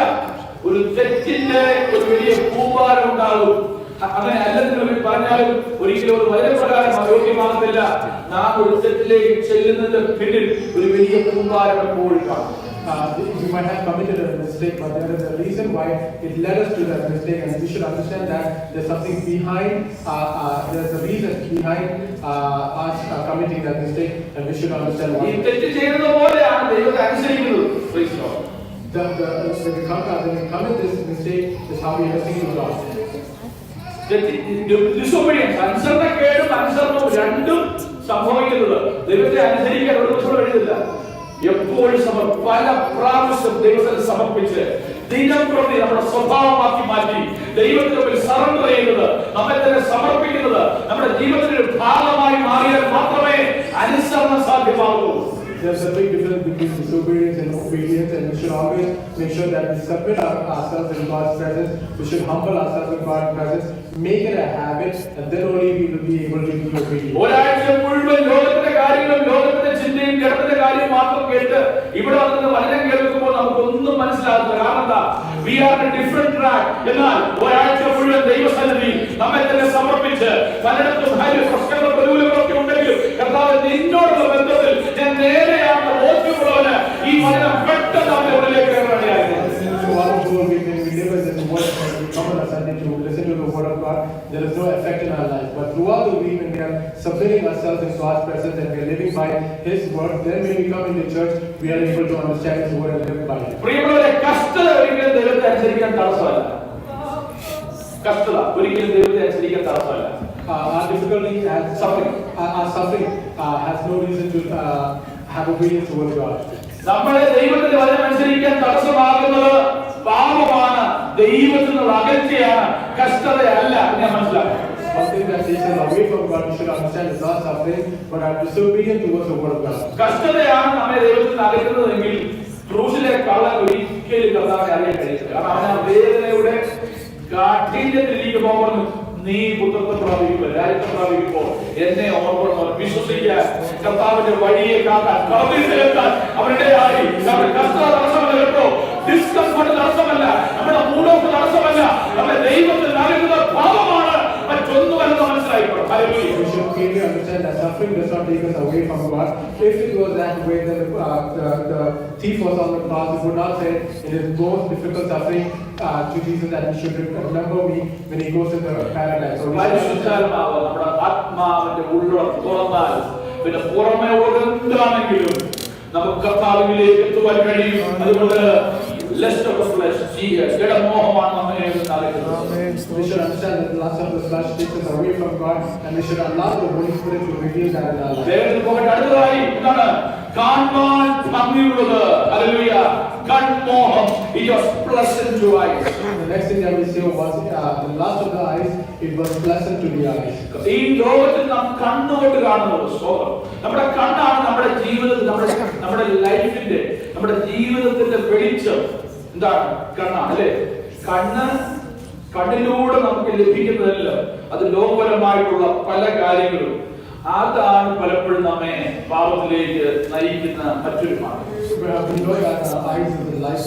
A: ഒരു തെറ്റിന്റെ ഒരു വലിയ കൂമ്പാരം ഉണ്ടാകും. അങ്ങനെ അല്ലെന്ന് പറഞ്ഞാലും ഒരിക്കലും ഒരു വചനപ്രകാരം അയോഗ്യമാകത്തില്ല. നാം ഒരു തെറ്റിലേക്ക് ചെല്ലുന്നതിന്റെ പിന്നിൽ ഒരു വലിയ കൂമ്പാരം എപ്പോഴും കാണും.
B: You might have committed a mistake, but there is a reason why it led us to that mistake, and we should understand that there's something behind, there's a reason behind us committing that mistake, and we should understand why.
A: ഈ തെറ്റ് ചെയ്യുന്നത് പോലെയാണ് ദൈവത്തെ അനുസരിക്കുന്നത്. Praise the Lord.
B: When we commit this mistake, is how we listen to God.
A: Disobedience, അനുസരണക്കേടും അനുസരണവും രണ്ടും സംഭവിക്കുന്നത്. ദൈവത്തെ അനുസരിക്കാൻ ഒരു ദിവസം കഴിയില്ല. എപ്പോഴും പല പ്രാവശ്യം ദൈവത്തിന് സമർപ്പിച്ച് ദിനം പ്രതി നമ്മുടെ സ്വഭാവമാക്കി മാറ്റി ദൈവത്തിന് മുമ്പിൽ സറണ്ടർ ചെയ്യുന്നത്, നമ്മെ തന്നെ സമർപ്പിക്കുന്നത് നമ്മുടെ ജീവിതത്തിന്റെ ഒരു ഭാഗമായി മാറിയാൽ മാത്രമേ അനുസരണം സാധ്യമാകൂ.
B: there's a big difference between disobedience and obedience, and we should always make sure that we submit ourselves in God's presence. We should humble ourselves in God's presence, make it a habit, and then only we will be able to be obedient.
A: ഒരാഴ്ച മുഴുവൻ ലോകത്തിന്റെ കാര്യങ്ങളും ലോകത്തിന്റെ ചിന്തയും ജഡത്തിന്റെ കാര്യം മാത്രം കേട്ട് ഇവിടെ വന്ന് വചനം കേൾക്കുമ്പോൾ നമുക്കൊന്നും മനസ്സിലാകുന്നില്ല. കാരണം എന്താ? We are on a different track. എന്നാൽ ഒരാഴ്ച മുഴുവൻ ദൈവസന്നിധി നമ്മെ തന്നെ സമർപ്പിച്ച് പലയിടത്തും പ്രശ്നങ്ങളും പ്രതികൂലങ്ങളൊക്കെ ഉണ്ടെങ്കിലും കർത്താവ് നിന്നോടുള്ള ബന്ധത്തിൽ ഞാൻ നേരെയാണ് ബോധ്യമുള്ളവന് ഈ വചനം പെട്ടെന്ന് അവന്റെ ഉള്ളിലേക്ക് കയറാനിടയായിരുന്നു.
B: Come on a Sunday to listen to the word of God, there is no effect in our life. But throughout the week, when we are submitting ourselves in God's presence and we are living by His word, then when we come into church, we are able to understand His word and live by it.
A: പ്രിയമുള്ളവരെ, കഷ്ടത ഒരിക്കലും ദൈവത്തെ അനുസരിക്കാൻ തടസ്സമല്ല. കഷ്ടത ഒരിക്കലും ദൈവത്തെ അനുസരിക്കാൻ തടസ്സമല്ല.
B: Our difficulty and suffering, our suffering has no reason to have obedience towards God.
A: നമ്മളെ ദൈവത്തിന്റെ വചനം അനുസരിക്കാൻ തടസ്സമാകുന്നത് പാപമാണ്, ദൈവത്തിൽ നിന്നുള്ള അകൽച്ചയാണ്, കഷ്ടതയല്ല. ഞാൻ മനസ്സിലാക്കാം.
B: One thing that takes us away from God, we should understand, is not suffering, but our disobedience towards the word of God.
A: കഷ്ടതയാണ് നമ്മെ ദൈവത്തിൽ നിന്ന് അകറ്റുന്നതെങ്കിൽ ക്രൂശിലെ കള്ളൻ ഒരിക്കലും കർത്താവിനെ അറിയാൻ കഴിയില്ല. കാരണം അവൻ ആ വേദനയുടെ കാഠിന്യത്തിലേക്ക് പോകുന്നു. നീ പുത്രത്വം പ്രാപിക്കുമ്പോൾ, രാജ്യത്വം പ്രാപിക്കുമ്പോൾ എന്നെ ഓർമ്മ വിശ്വസിക്കാൻ, കർത്താവിന്റെ വഴിയെ കാക്കാൻ, കർമ്മത്തിലെത്താൻ അവരുടെ ആയി. കഷ്ടത തടസ്സമല്ല കേട്ടോ, ഡിസ്കംഫർട്ട് തടസ്സമല്ല, നമ്മുടെ മൂടോക്ക് തടസ്സമല്ല, നമ്മുടെ ദൈവത്തിൽ നൽകുന്ന ഭാവമാണ്, മറ്റൊന്നുമല്ലെന്ന് മനസ്സിലായിക്കോട്ടെ.
B: We should clearly understand that suffering does not take us away from God. If it was that way, then the thief was on the cross. It would not say it is most difficult suffering to Jesus that he should remember me when he goes to the paradise. So
A: പരിശുദ്ധാത്മാവ് നമ്മുടെ ആത്മാവിന്റെ ഉള്ളിടം തുറന്നാൽ പിന്നെ പുറമെ എന്താണെങ്കിലും നമുക്ക് കർത്താവിലേക്ക് എത്തുവാൻ കഴിയും. അതുകൊണ്ട് lust of the flesh, ജഡമോഹമാണ് നമ്മെ നയിക്കുന്നത്.
B: we should understand that the lust of the flesh takes us away from God, and we should allow the Holy Spirit to reveal that in our life.
A: വേഗത്തിൽ പോകട്ടെ. അടുത്തതായി എന്താണ്? കാണുവാൻ ഭംഗിയുള്ളത്. Hallelujah. കൺമോഹം. It was pleasant to eyes.
B: The next thing that we see was the lust of the eyes. It was pleasant to the eyes.
A: ഈ ലോകത്തിൽ നാം കണ്ണുകൊണ്ട് കാണുന്നത് സ്വന്തം. നമ്മുടെ കണ്ണാണ് നമ്മുടെ ജീവിതത്തിൽ, നമ്മുടെ ലൈഫിന്റെ, നമ്മുടെ ജീവിതത്തിന്റെ വെളിച്ചം. എന്താണ്? കണ്ണാണ് അല്ലേ? കണ്ണിലൂടെ നമുക്ക് ലഭിക്കുന്നതല്ല, അത് ലോകപരമായിട്ടുള്ള പല കാര്യങ്ങളും. അതാണ് പലപ്പോഴും നമ്മെ പാപത്തിലേക്ക് നയിക്കുന്ന മറ്റൊരു മാർഗം.
B: We know that our eyes is the light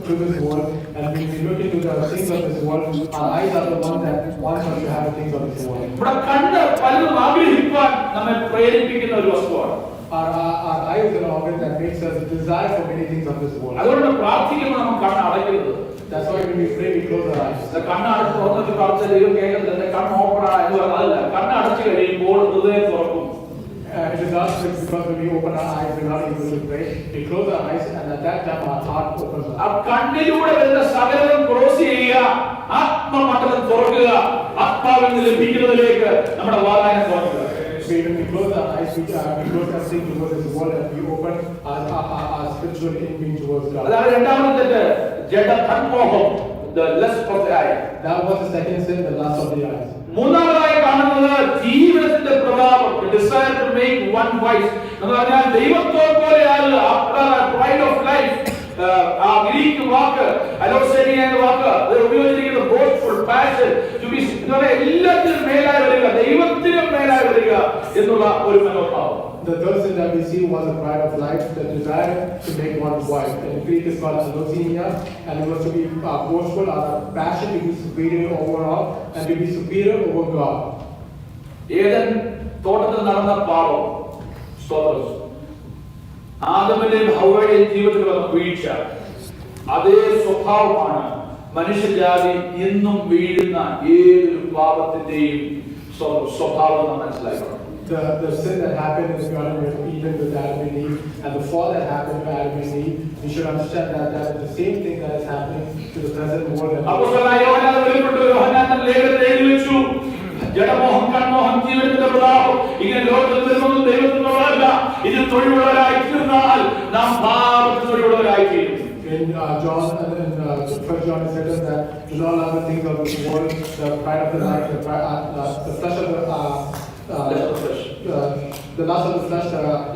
B: to this world, and when we look into the things of this world, our eyes are the ones that want us to have things of this world.
A: നമ്മുടെ കണ്ണ് പലതും ആഗ്രഹിക്കാൻ നമ്മെ പ്രേരിപ്പിക്കുന്ന ഒരു വസ്തുവാണ്.
B: Our eye is an organ that makes us desire for many things of this world.
A: അതുകൊണ്ട് പ്രാർത്ഥിക്കുമ്പോൾ നമ്മൾ കണ്ണ് അടയ്ക്കരുത്.
B: That's why when we pray, we close our eyes.
A: കണ്ണ് അടച്ച് തുറന്നിട്ട് പ്രാർത്ഥിച്ച ദൈവം കേൾക്കുന്നത് കണ്ണ് ഓപ്പണാണ് എന്ന് പറഞ്ഞതല്ല. കണ്ണ് അടച്ചു കഴിയുമ്പോൾ ഹൃദയം തുറക്കും.
B: It is not because when we open our eyes, we're not able to pray. We close our eyes, and at that time, our heart opens up.
A: ആ കണ്ണിലൂടെ വരുന്ന സകലം ക്രോസ് ചെയ്യുക, ആത്മമണ്ഡലം തുറക്കുക, ആത്മാവിൽ നിന്ന് ലഭിക്കുന്നതിലേക്ക് നമ്മുടെ വാതായനം തുറക്കുക.
B: When we close our eyes, we close everything towards this world, and we open our spiritual being towards God.
A: അതാണ് രണ്ടാമത്തെ ജഡ കൺമോഹം, the lust of the eye.
B: That was the second sin, the lust of the eyes.
A: മൂന്നാമതായി കാണുന്നത് ജീവിതത്തിന്റെ പ്രതാപം, desire to make one wise. എന്ന് പറഞ്ഞാൽ ദൈവത്തെ പോലെയല്ല, pride of life. ആ ഗ്രീക്ക് വാക്ക് അലോസേനിയ എന്ന വാക്ക് അത് ഉപയോഗിച്ചിരിക്കുന്ന boastful, passion, to be എല്ലാത്തിനും മേലായി വരിക, ദൈവത്തിനും മേലായി വരിക എന്നുള്ള ഒരു മനോഭാവം.
B: The third sin that we see was the pride of life, the desire to make one wife. In Greek is called allothenia, and it was to be boastful, a passion to be superior over all, and to be superior over God.
A: Eden തോട്ടത്തിൽ നടന്ന പാപം, സ്തോത്രം, ആദമിന്റെയും ഹവ്വയുടെയും ജീവിതത്തിൽ വന്ന വീഴ്ച, അതേ സ്വഭാവമാണ് മനുഷ്യജാതി ഇന്നും വീഴുന്ന ഏതൊരു പാപത്തിന്റെയും സ്വഭാവം നാം മനസ്സിലാക്കണം.
B: The sin that happened in the Garden of Eden with Adam and Eve, and the fall that happened to Adam and Eve, we should understand that that is the same thing that is happening to the present world.
A: അപ്പോസ്തലനായ യോഹന്നാൻ വെളിപ്പെട്ടു, യോഹന്നാൻ ലേഖനത്തിൽ എഴുതി വെച്ചു, ജഡമോഹം, കൺമോഹം, ജീവിതത്തിന്റെ പ്രതാപം, ഇങ്ങനെ ലോകത്തിൽ വരുന്നതും ദൈവത്തിനുള്ളതല്ല. ഇതിൽ തൊഴിലുള്ളവരായി തീർന്നാൽ നാം പാപത്തിൽ തൊഴിലുള്ളവരായി തീരും.
B: In John, First John said that do not love the things of this world, the pride of the life, the flesh of the the lust of the flesh,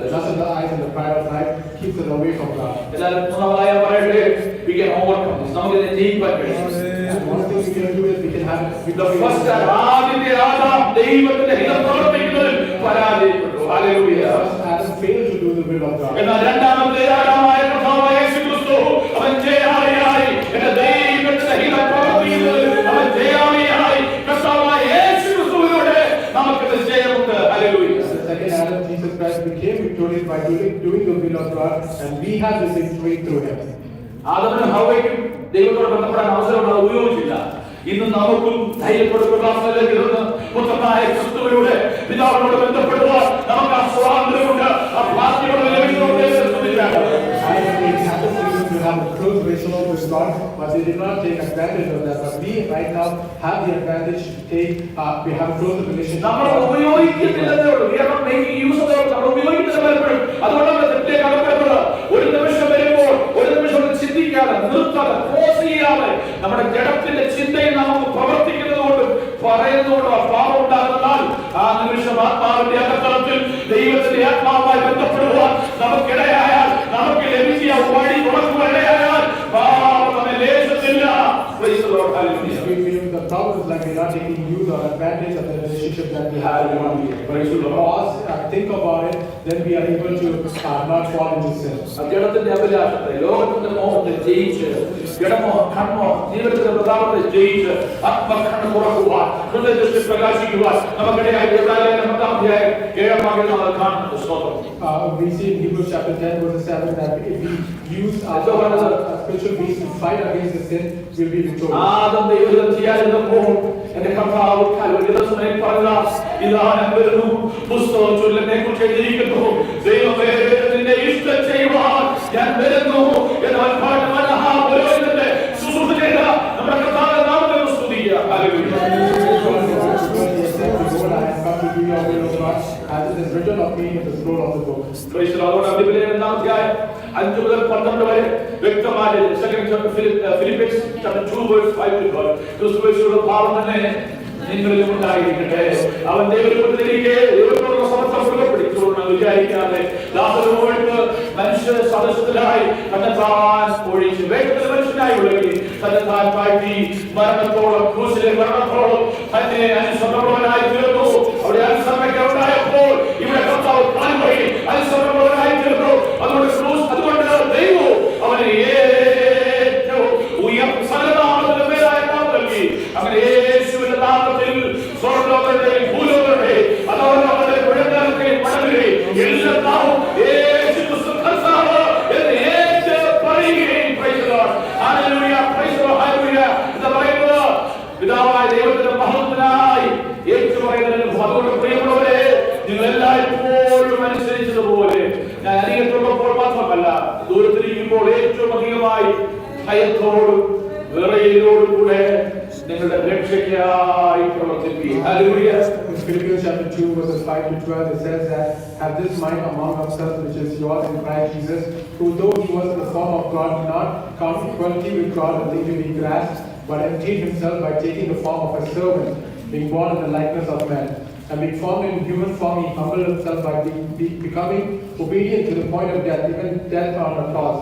B: the lust of the eyes, and the pride of life keeps us away from God.
A: എല്ലാവരും മൂന്നാമതായി പറയട്ടെ, we can overcome this. നമുക്ക് ഇതിനെ ജയിക്കാൻ കഴിയും.
B: And one thing we can do is we can have
A: The first ആദ്യത്തെ Adam ദൈവത്തിന്റെ ഹിതം പ്രവർത്തിക്കുന്നതിൽ പരാജയപ്പെട്ടു. Hallelujah.
B: Adam failed to do the will of God.
A: എന്നാൽ രണ്ടാമത്തെ ആദാമായ കർത്താവായ യേശുക്രിസ്തു അവൻ ജയാളിയായി എന്റെ ദൈവത്തിന്റെ ഹിതം പ്രവർത്തിക്കുന്നതിൽ അവൻ ജയാളിയായി കർത്താവായ യേശുക്രിസ്തുവിലൂടെ നമുക്ക് ജയമുണ്ട്. Hallelujah.
B: The second Adam, Jesus Christ, became victorious by doing the will of God, and we have this victory through him.
A: ആദാമിനും ഹവ്വയ്ക്കും ദൈവത്തോട് ബന്ധപ്പെടാൻ അവസരമുള്ള ഉപയോഗിച്ചില്ല. ഇന്ന് നമുക്കും ധൈര്യപ്പെടുത്തുവാനിലേക്ക് ഇരുന്ന് പുത്രനായ ക്രിസ്തുവിലൂടെ പിതാവിനോട് ബന്ധപ്പെടുവാൻ നമുക്ക് ആ സ്വാതന്ത്ര്യമുണ്ട്. ആ ഭാഗ്യമുള്ള ലഭിക്കുന്നവരെ ശ്രദ്ധിക്കാം.
B: To have a close relationship with God, but they did not take advantage of that. But we right now have the advantage to take. We have a close relationship.
A: നമ്മൾ ഉപയോഗിക്കുന്നില്ലെന്നേ ഉള്ളൂ. We are not making use of it. നമ്മൾ ഉപയോഗിക്കുന്നത് പലപ്പോഴും അതുകൊണ്ടാണ് തെറ്റിലേക്ക് അകപ്പെടുന്നത്. ഒരു നിമിഷം വരുമ്പോൾ ഒരു നിമിഷം ചിന്തിക്കാതെ നിർത്താതെ ക്ലോസ് ചെയ്യാതെ നമ്മുടെ ജഡത്തിന്റെ ചിന്തയിൽ നമുക്ക് പ്രവർത്തിക്കുന്നത് കൊണ്ടും പറയുന്നതുകൊണ്ടും ആ പാപം ഉണ്ടാകുന്നാൽ ആ നിമിഷം ആത്മാവിന്റെ അകത്തളത്തിൽ ദൈവത്തിന്റെ ആത്മാവുമായി ബന്ധപ്പെടുവാൻ നമുക്കിടയായാൽ നമുക്ക് ലഭിച്ച വഴി തുറക്കുവാനിടയായാൽ പാപം നമ്മെ ലേശത്തില്ല. Praise the Lord. Hallelujah.
B: The problem is like we're not taking use or advantage of the relationship that we have with one another. But if you pause and think about it, then we are able to not fall into sin.
A: ജഡത്തിന്റെ അഭിലാഷത്തെ ലോകത്തിന്റെ മോഹത്തെ ജയിച്ച് ജഡമോ കണ്ണോ ജീവിതത്തിന്റെ പ്രതാപത്തെ ജയിച്ച് ആത്മകണ്ണ് തുറക്കുവാൻ ഹൃദയദൃഷ്ടി പ്രകാശിക്കുവാൻ നമുക്കിടയായി അധ്യായം 7 നമ്മൾ കാണുന്നത്. സ്തോത്രം.
B: We see in Hebrews chapter 10 verse 7 that if we use our spiritual beings to fight against the sin, we'll be victorious.
A: Adam ദൈവം ചെയ്യാതിരുന്നപ്പോൾ എന്റെ കർത്താവ് കൽവരി ദിവസമായി പറഞ്ഞ ഇതാ ഞാൻ വരുന്നു, പുസ്തകം ചൊല്ലിനെ കുറിച്ച് എഴുതിയിരിക്കുന്നു, ദൈവമേ നിന്റെ ഇഷ്ടം ചെയ്യുവാൻ ഞാൻ വരുന്നു എന്ന് പുരോഹിതന്റെ ശുശ്രൂഷ ചെയ്ത നമ്മുടെ കർത്താവിന്റെ നാമത്തെ സ്തുതിക്കുക. Hallelujah.
B: As it is written of me in the scroll of the book.
A: Praise the Lord. Biblia 5 മുതൽ 12 വരെ വ്യക്തമായി Philippians chapter 2 verse 5 to 12 ക്രിസ്തുയേശുവിന്റെ ഭാവം തന്നെ നിങ്ങളിലും ഉണ്ടായിരിക്കട്ടെ. അവൻ ദൈവത്തിലേക്ക് ദൈവത്തോടുള്ള സമത്വം പുലർത്തിക്കൊള്ളണം വിചാരിക്കാതെ ദാസരോട് മനുഷ്യ സദസ്യത്തിലായി തന്നെത്താൻ ഒഴിച്ച് വേഗത്തിൽ മനുഷ്യനായി ഒഴുകി തന്നെത്താൻ താഴ്ത്തി മരണത്തോളം ക്രൂശിലെ മരണത്തോളം തന്നെ അനുസരണമുള്ളവനായി തീർന്നു. അവിടെ അനുസരണയ്ക്കുണ്ടായപ്പോൾ ഇവിടെ കർത്താവ് കാൽവരി അനുസരണമുള്ളവനായി തീർന്നു. അതുകൊണ്ട് ദൈവം അവനെ ഏറ്റവും ഉയർന്ന സകലനാമത്തിന്റെ പേരായ നാമം നൽകി. അങ്ങനെ യേശുവിന്റെ നാമത്തിൽ സ്വർഗ്ഗലോകങ്ങളുടെയും ഭൂലോകങ്ങളുടെയും അധോലോകങ്ങളുടെയും മുഴങ്ങാനൊക്കെയും മടങ്ങുകയും എല്ലാ നാമവും യേശു ക്രിസ്തു കർത്താവ് എന്ന് ഏറ്റു പറയുകയും. Praise the Lord. Hallelujah. Praise the Lord. Hallelujah. എന്ന് പറയുന്നത് പിതാവായ ദൈവത്തിന്റെ മഹത്വത്തിനായി ഏറ്റുപറയുന്നതിന് അതുകൊണ്ട് പ്രിയമുള്ളവരെ നിങ്ങൾ എല്ലായ്പ്പോഴും അനുസരിച്ചതുപോലെ ഞാൻ അരികത്തുള്ളപ്പോൾ മാത്രമല്ല ദൂരത്തിരിക്കുമ്പോൾ ഏറ്റവും അധികമായി ഭയത്തോടും വിറയലോടും കൂടെ നിങ്ങളുടെ രക്ഷയ്ക്കായി പ്രവർത്തിക്കുക. Hallelujah.
B: In Philippians chapter 2 verses 5 to 12 it says that have this mind among yourselves which is yours in Christ Jesus, who though he was in the form of God did not count equality with God a thing to be grasped, but emptied himself by taking the form of a servant, being born in the likeness of men. And being formed in human form, he humbled himself by becoming obedient to the point of death, even death on a cross.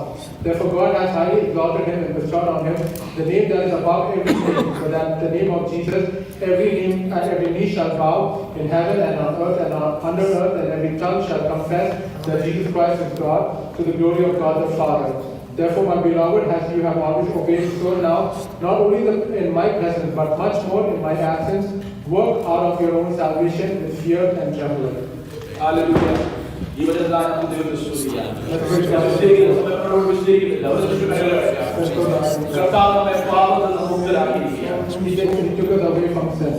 B: Therefore God has highly exalted him and bestowed on him the name that is above every name, so that the name of Jesus every name and every knee shall bow in heaven and on earth and under earth, and every tongue shall confess that Jesus Christ is God, to the glory of God the Father. Therefore, my beloved, as you have always obeyed, so now, not only in my presence, but much more in my absence, work out of your own salvation with fear and trembling.
A: Hallelujah. ഇവരെല്ലാം ദൈവത്തെ സ്തുതിക്കാം. കർത്താവ് നമ്മെ പാപത്തിൽ നിന്ന് മുക്തരാക്കിയിരിക്കുകയാണ്.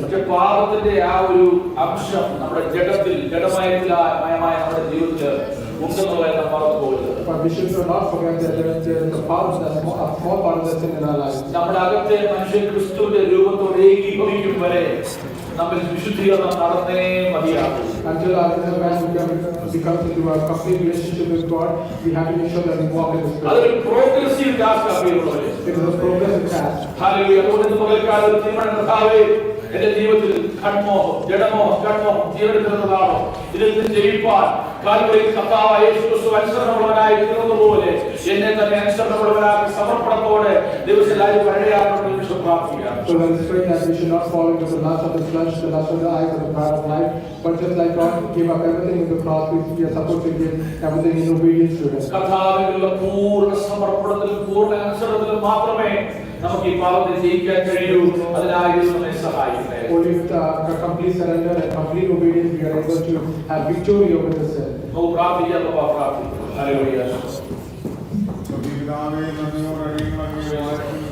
A: പക്ഷെ പാപത്തിന്റെ ആ ഒരു അംശം നമ്മുടെ ജഡത്തിൽ ജഡമയമായ നമ്മുടെ ജീവിതത്തിൽ ഉണ്ടെന്നുള്ളത് നാം മറന്നു പോകരുത്.
B: But we should not forget that there is a part of that, a small part of that sin in our lives.
A: നമ്മുടെ അകത്തെ മനുഷ്യൻ ക്രിസ്തുവിന്റെ രൂപത്തോട് ഏകീഭവിക്കും വരെ നമ്മൾ വിശുദ്ധീകരണം നടന്നേ മതിയാകും.
B: Until our inner man becomes into a complete relationship with God, we have to make sure that we walk in the Spirit.
A: അതൊരു progressive task ആണ്.
B: It is a progressive task.
A: Hallelujah. അതുകൊണ്ട് പകൽക്കാലം തീരുമാനം കർത്താവേ എന്റെ ജീവിതത്തിൽ കൺമോഹം, ജഡമോഹം ജീവനത്തിലുള്ളതാണോ? ഇതിൽ നിന്ന് ജയിപ്പാൻ കാൽവരിയിൽ കർത്താവായ യേശു ക്രിസ്തു അനുസരണമുള്ളവനായി തീർന്നതുപോലെ എന്നെ തന്നെ അനുസരണമുള്ളവനാക്കി സമർപ്പണത്തോടെ ദിവസത്തിലായി പരിണയാക്കണമെന്ന് നിമിഷം പ്രാർത്ഥിക്കാം.
B: So let us pray that we should not fall into the lust of the flesh, the lust of the eyes, or the pride of life, but just like God gave up everything in the cross, we are supposed to give everything in obedience to Him.
A: കർത്താവിനുള്ള പൂർണ്ണ സമർപ്പണത്തിലും പൂർണ്ണ അനുസരണത്തിലും മാത്രമേ നമുക്ക് ഈ പാപത്തെ ജയിക്കാൻ കഴിയൂ. അതിനായി ദൈവം നമ്മെ സഹായിക്കട്ടെ.
B: Only with complete surrender and complete obedience we are able to have victory over the sin.
A: നമുക്ക് പ്രാർത്ഥിക്കാം. ഹല്ലേലൂയ.
K: പിതാവേ, നന്ദിയോടെ അടിയങ്ങളെ വാഴ്ത്തുന്നു.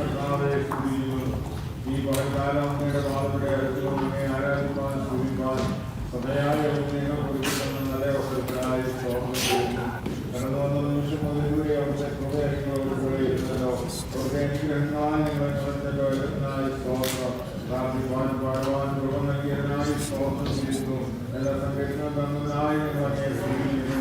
K: ഈ പകൽക്കാലം അങ്ങയുടെ പാദത്തിന്റെ അടുക്കൽ അങ്ങയെ ആരാധിപ്പാൻ സ്തുതിപ്പാൻ സദയായ നിങ്ങൾ കൊടുക്കുന്ന നല്ല അവസരത്തിനായി സ്തോത്രം ചെയ്യുന്നു. കടന്നു വന്ന നിമിഷം മുതൽ ഇതുവരെ അവിടുത്തെ കൃപയായിട്ടുള്ളവർ കൂടെ ഇരുന്നല്ലോ. അവിടുത്തെ അനുഗ്രഹങ്ങളായി നിങ്ങളെ നിറഞ്ഞല്ലോ. എല്ലാത്തിനായി സ്തോത്രം. പ്രാർത്ഥിപ്പാനും പാടുവാനും കൃപ നൽകിയതിനായി സ്തോത്രം ചെയ്യുന്നു. എല്ലാ സംരക്ഷണം തന്നതിനായി നിങ്ങൾ അങ്ങയെ സ്തുതിക്കുന്നു.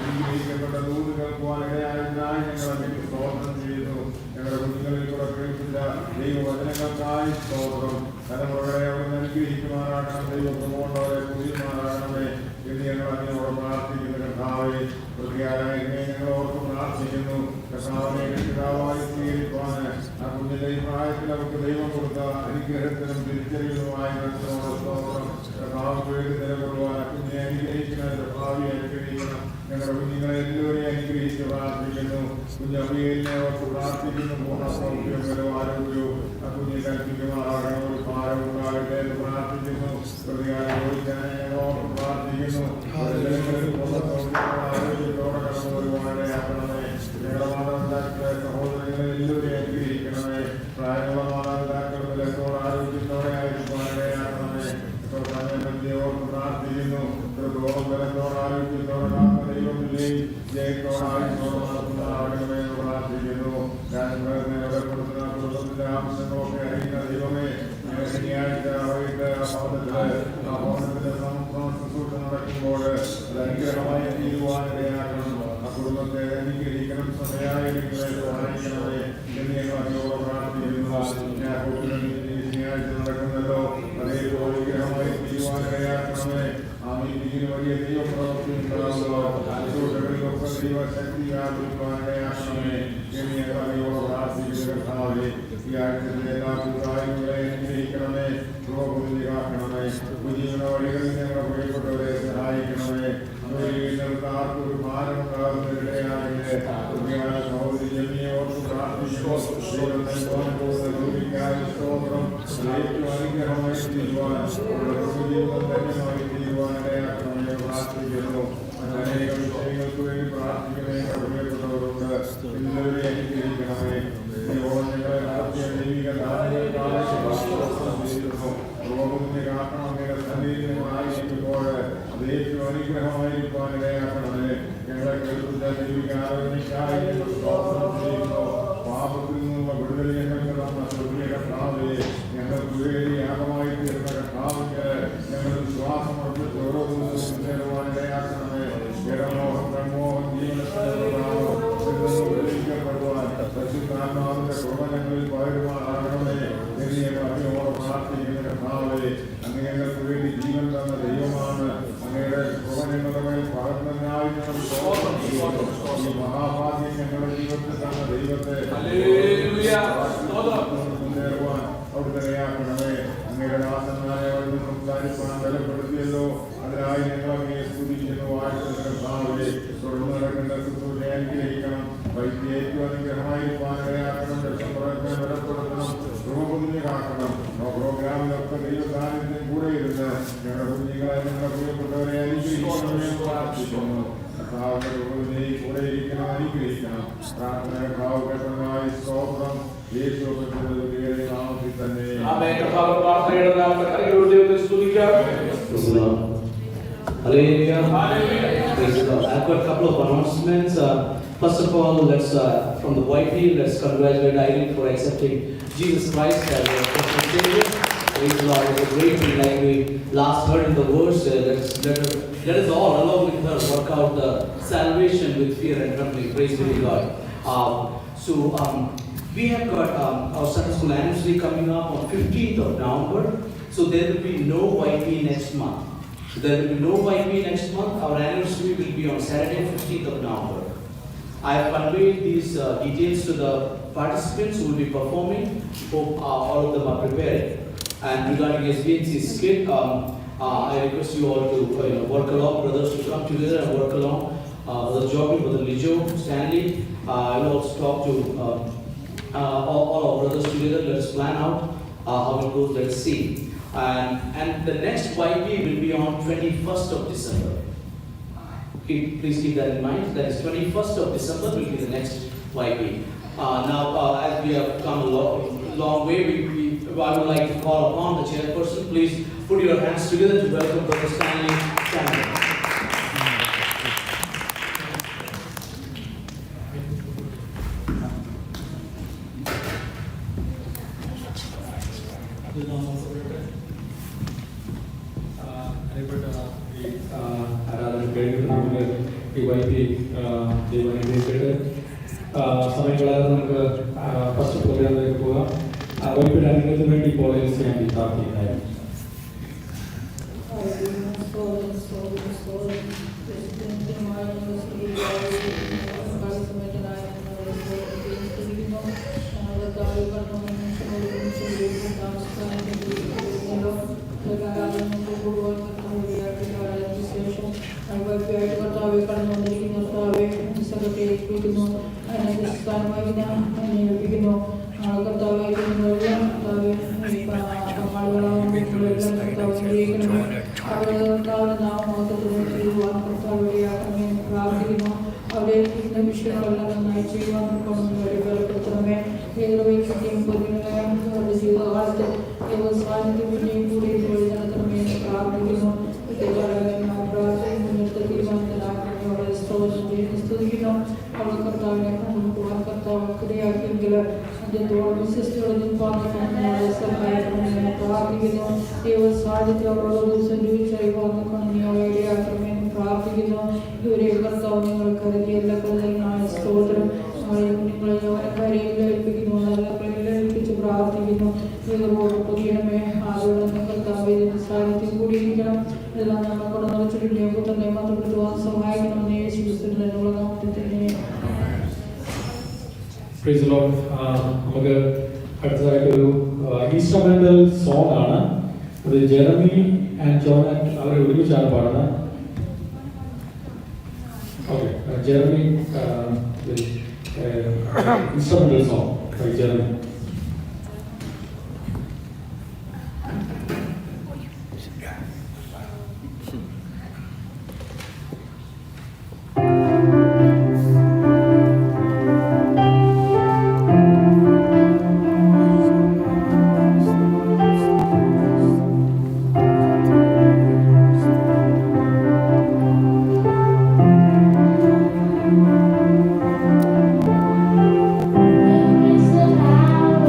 K: അനുഗ്രഹിക്കപ്പെട്ട ദൂത് കേൾക്കുവാൻ ഇടയായതിനായി ഞങ്ങൾ അങ്ങേക്ക് സ്തോത്രം ചെയ്യുന്നു. ഞങ്ങളുടെ കുഞ്ഞുങ്ങളിൽ കൂടെ കേൾപ്പിച്ച ദൈവവചനങ്ങൾക്കായി സ്തോത്രം. തലമുറകളെ അവിടുന്ന് അനുഗ്രഹിക്കുമാറാകണം. ദൈവപ്രമോണ്ടവരെ പുതിയമാറാകണമേ എന്ന് ഞങ്ങൾ അങ്ങയോട് പ്രാർത്ഥിക്കുന്നു. കർത്താവേ, പ്രതികാരായ ഞങ്ങൾ ഓർത്ത് പ്രാർത്ഥിക്കുന്നു. കർത്താവിനെ രക്ഷിതാവായി സ്വീകരിക്കുവാൻ ആ കുഞ്ഞിന്റെ ഈ പ്രായത്തിൽ അവർക്ക് ദൈവം കൊടുത്ത അനുഗ്രഹത്തിനും തിരിച്ചറിവുമായി സ്തോത്രം. കർത്താവ് വേണ്ടി നിലകൊള്ളുവാൻ ആ കുഞ്ഞിനെ അനുഗ്രഹിക്കുന്ന ഭാവിയെ അനുഗ്രഹിക്കണം. ഞങ്ങളുടെ കുഞ്ഞുങ്ങളെ എല്ലാവരെയും അനുഗ്രഹിച്ച് പ്രാർത്ഥിക്കുന്നു. കുഞ്ഞമ്മയെ അവർക്ക് പ്രാർത്ഥിക്കുന്നു. പൂർണ്ണ സൗഖ്യവും ആരോഗ്യവും ആ കുഞ്ഞിനെ കൽപ്പിക്കുമാറാകണം. ഒരു ഭാരം ഉണ്ടാകട്ടെ എന്ന് പ്രാർത്ഥിക്കുന്നു. പ്രതികാരം ഓർത്ത് പ്രാർത്ഥിക്കുന്നു. ആരോഗ്യത്തോടെ കടന്നു വരുവാനിടയാക്കണമേ. ഞങ്ങളുടെ മാതാപിതാക്കളെ സഹോദരങ്ങളെ എല്ലാവരെയും അനുഗ്രഹിക്കണമേ. പ്രായമുള്ള മാതാപിതാക്കൾ ബലത്തോടെ ആരോഗ്യത്തോടെ ആയിരിക്കുവാനിടയാക്കണമേ. ഓർത്ത് പ്രാർത്ഥിക്കുന്നു. ബലത്തോടെ ആരോഗ്യത്തോടെ കാത്ത ദൈവത്തിലെയും ജയത്തോടെ ആയുസോടെ നടത്തുന്നതാകണമേ എന്ന് പ്രാർത്ഥിക്കുന്നു. ഞാൻ കൊടുക്കുന്ന കുടുംബത്തിന്റെ ആവശ്യങ്ങളൊക്കെ അറിയുന്ന ദൈവമേ, ശനിയാഴ്ച വൈകിട്ട് ആ ഭവനത്തിന്റെ ശുശ്രൂഷ നടക്കുമ്പോൾ അത് അനുഗ്രഹമായി തീരുവാനിടയാക്കണം. ആ കുടുംബത്തെ അനുഗ്രഹിക്കണം. സമയമായി നിങ്ങളെ സഹായിക്കണമേ എന്ന് ഞങ്ങൾ അങ്ങയോട് പ്രാർത്ഥിക്കുന്നു. ഞാൻ ശനിയാഴ്ച നടക്കുന്നല്ലോ അതേപോലെ വിഗ്രഹമായി തീരുവാനിടയാക്കണമേ. ആ മീറ്റിംഗിന് വലിയ ദൈവപ്രവൃത്തി ഉണ്ടാകുമല്ലോ. ശുശ്രൂഷകളിലൊക്കെ ദൈവശക്തി വ്യാപിക്കുവാനിടയാക്കണമേ എന്ന് ഞങ്ങൾ അങ്ങയോട് പ്രാർത്ഥിക്കുന്നു. കർത്താവേ, ഈ ആഴ്ചയിലെ എല്ലാ കൂട്ടായ്മകളെ അനുഗ്രഹിക്കണമേ. കാക്കണമേ. പുതിയ വഴികളിൽ ഞങ്ങളുടെ പ്രിയപ്പെട്ടവരെ സഹായിക്കണമേ. ആർക്കൊരു ഭാരം ഉണ്ടാകുന്നതിനിടയാകട്ടെ. സഹോദരി ജമിയെ ഓർത്ത് പ്രാർത്ഥിക്കുന്നു. സ്തോത്രം. ഏറ്റവും അനുഗ്രഹമായി തീരുവാൻ ജീവിതം ധന്യമായി തീരുവാനിടയാക്കണമേ പ്രാർത്ഥിക്കുന്നു. അനേക വിഷയങ്ങൾക്ക് വേണ്ടി പ്രാർത്ഥിക്കണേ. പ്രിയപ്പെട്ടവരുണ്ട്. എല്ലാവരെയും അനുഗ്രഹിക്കണമേ. ഞങ്ങളെ നടത്തിയ ദൈവിക ോഗത്തിന്റെ കാക്കണമയുടെ സന്നിധിയിലായിരിക്കുമ്പോൾ അത് ഏറ്റവും അനുഗ്രഹമായിരിക്കാനിടയാക്കണമേ. ഞങ്ങളെ കേൾപ്പിച്ച ദൈവിക ആരാധനയ്ക്കായി സ്തോത്രം ചെയ്യുന്നു. പാപത്തിൽ നിന്നുള്ള വിടുതൽ ഞങ്ങൾക്ക് തന്ന സ്വർഗീയ കർത്താവേ, ഞങ്ങൾക്ക് വേണ്ടി യാഗമായി തീർന്ന കർത്താവിന് ഞങ്ങൾ വിശ്വാസം അർപ്പിച്ച് ഓരോ ദിവസവും മുന്നേറുവാനിടയാക്കണമേ. ജഡമോഹം, കൺമോഹം, ജീവനത്തിലുള്ളതാണോ പ്പെടുവാൻ പരിശുദ്ധാത്മാവിന്റെ കൃപ ഞങ്ങളിൽ പകരുമാറാകണമേ എന്ന് ഞങ്ങൾ അങ്ങയോട് പ്രാർത്ഥിക്കുന്ന കർത്താവേ, അങ്ങ് ഞങ്ങൾക്ക് വേണ്ടി ജീവൻ തന്ന ദൈവമാണ്. അങ്ങയുടെ കൃപ ഞങ്ങളുടെ മേൽ പകർന്നതിനായി ഞങ്ങൾ സ്തോത്രം ചെയ്യുന്നു. ഈ മഹാഭാഗ്യം ഞങ്ങളുടെ ജീവിതത്തിൽ തന്ന ദൈവത്തെ മുന്നേറുവാൻ അവിടുത്തെ ഇടയാക്കണമേ. അങ്ങയുടെ ദാസന്മാരെ അവിടുന്ന് സംസാരിപ്പാൻ ബലപ്പെടുത്തിയല്ലോ. അതിനായി ഞങ്ങൾ അങ്ങയെ സ്തുതിക്കുന്നു. വാഴ്ത്തുന്ന കർത്താവേ, തുടർന്ന് നടക്കുന്ന ശുശ്രൂഷ അനുഗ്രഹിക്കണം. വൈദ്യേറ്റവും അനുഗ്രഹമായിരിക്കാനിടയാക്കണം. രക്ഷപ്രവർത്തനം ബലപ്പെടുത്തണം. രോഗകുഞ്ഞ് കാക്കണം. പ്രോഗ്രാമിലൊക്കെ ദൈവസാന്നിധ്യം കൂടെ ഇരുന്ന് ഞങ്ങളുടെ കുഞ്ഞുങ്ങളെ ഞങ്ങളുടെ പ്രിയപ്പെട്ടവരെ അനുഗ്രഹിക്കണമെന്ന് പ്രാർത്ഥിക്കുന്നു. കർത്താവിന്റെ രോഗകുഞ്ഞിനെ കൂടെ ഇരിക്കണം, അനുഗ്രഹിക്കണം. പ്രാർത്ഥന കർത്താവ് കേട്ടതിനായി സ്തോത്രം. യേശുവിന്റെ നാമത്തിൽ തന്നെ.
C: Hallelujah. Praise God. I've got a couple of announcements. First of all, let's from the YP, let's congratulate Irene for accepting Jesus Christ as our personal Savior. Praise the Lord. It's a great thing, like we last heard in the verse. Let us all, along with her, work out the salvation with fear and trembling. Praise be to God. We have got our Sunday school anniversary coming up on 15th of November, so there will be no YP next month. There will be no YP next month. Our anniversary will be on Saturday, 15th of November. I have conveyed these details to the participants who will be performing. Hope all of them are prepared. And regarding SBNC's skit, I request you all to work along, brothers to come together and work along. Brother Joby, Brother Lijo, Stanley, I will also talk to all our brothers together. Let us plan out how it goes. Let's see. And the next YP will be on 21st of December. Please keep that in mind. That is 21st of December will be the next YP. Now, as we have come a long way, I would like to call upon the chairperson. Please put your hands together to welcome Brother Stanley Samuel.
B: സമയങ്ങളാതെ നമുക്ക് first പ്രോഗ്രാമിലേക്ക് പോകാം. വൈകിട്ട് അംഗത്തിന് വേണ്ടി കോളേജിന് വേണ്ടി പ്രാർത്ഥിക്കുന്നതായിരുന്നു. Praise the Lord. നമുക്ക് അടുത്തതായിട്ടൊരു instrumental song ആണ്. അത് ജെറമി ആൻഡ് ജോൺ അവരെ ഒരുമിച്ചാണ് പാടുന്നത്. Okay, Jeremy instrumental song by Jeremy.
E: There is a house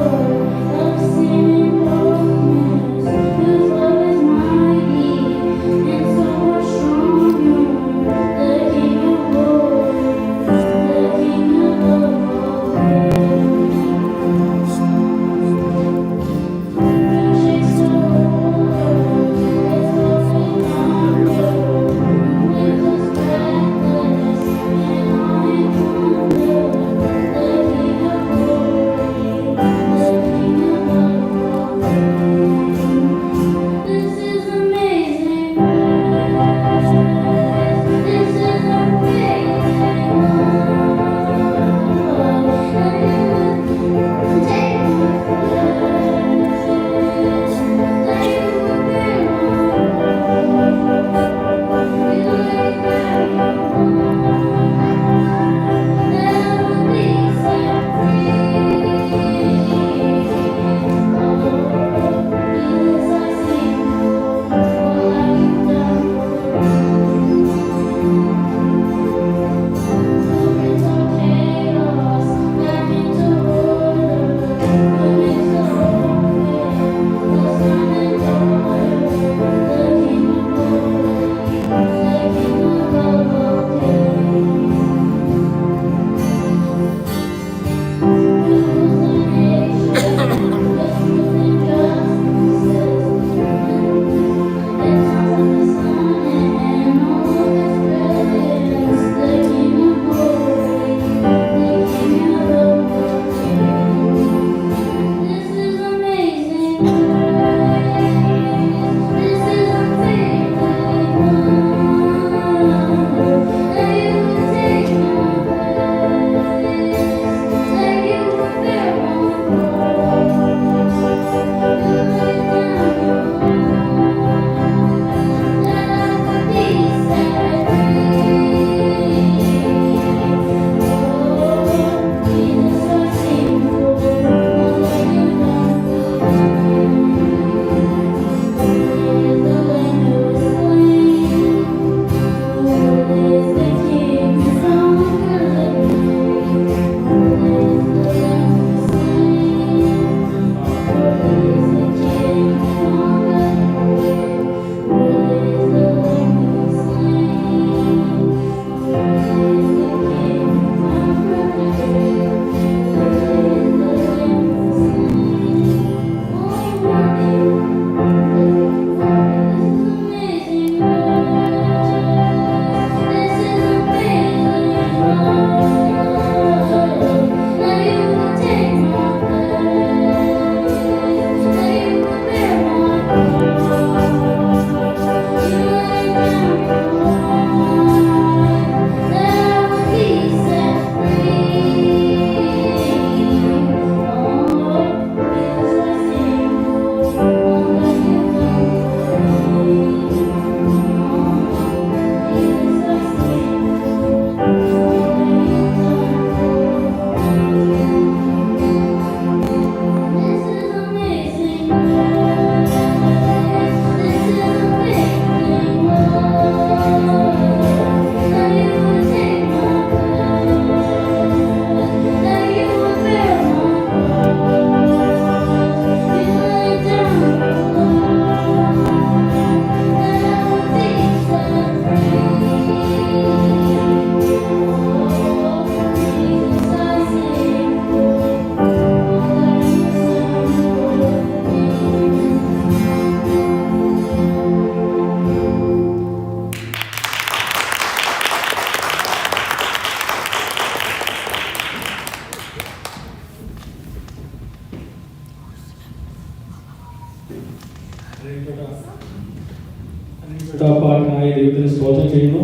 L: പാട്ടിനായി ദൈവത്തിന് സ്തോത്രം ചെയ്യുന്നു.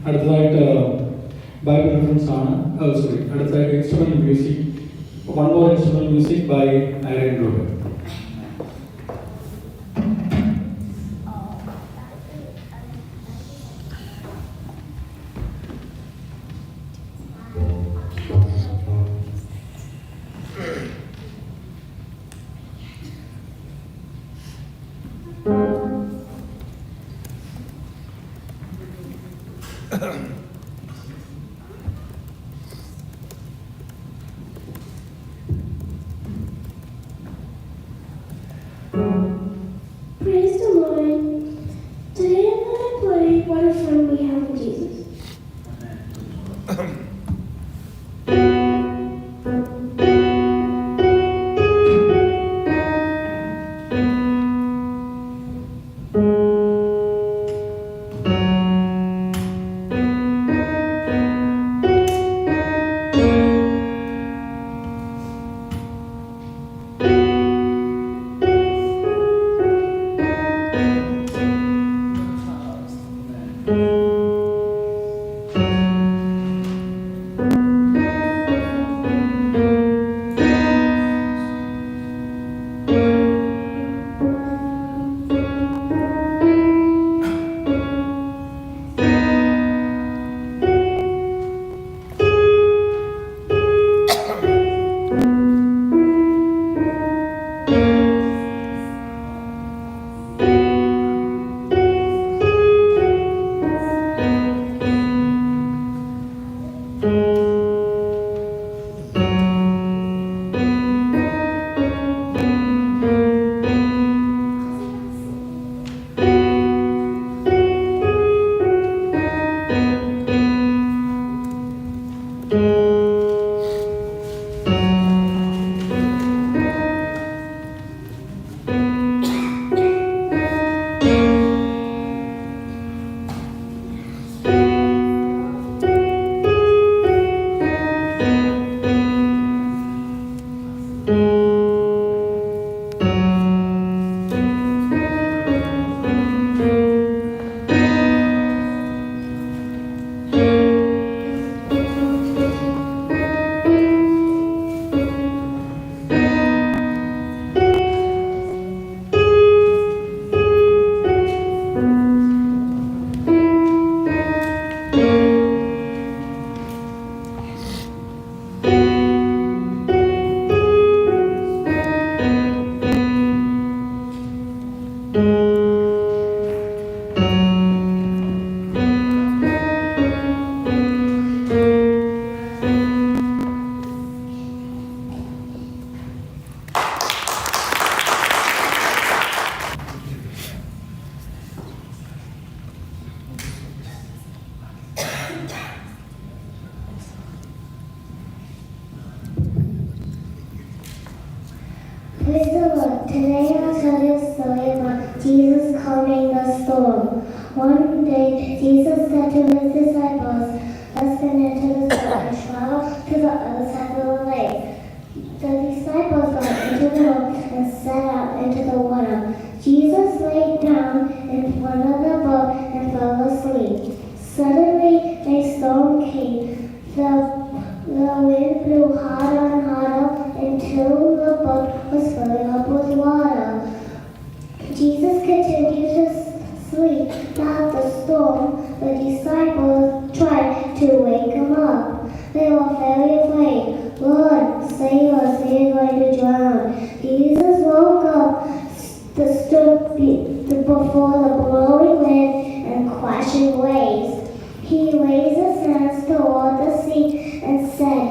L: അടുത്തതായിട്ട് ബൈബിൾ റെഫറൻസ് ആണ്. അടുത്തതായിട്ട് instrumental music. One more instrumental music by Aaron Robert.
E: Praise the Lord. Today I'm going to play What a Friend We Have in Jesus.
F: Praise the Lord. Today I'll tell you a story about Jesus calming the storm. One day, Jesus said to his disciples, "Let's get into the boat and travel to the other side of the lake." The disciples got into the boat and set out into the water. Jesus laid down in front of the boat and fell asleep. Suddenly, a storm came. The wind blew harder and harder until the boat was filling up with water. Jesus continued to sleep. Now the storm, the disciples tried to wake him up. They were very afraid. "Lord, save us, we are going to drown." Jesus woke up, stood before the blowing wind and crashing waves. He raised his hands toward the sea and said,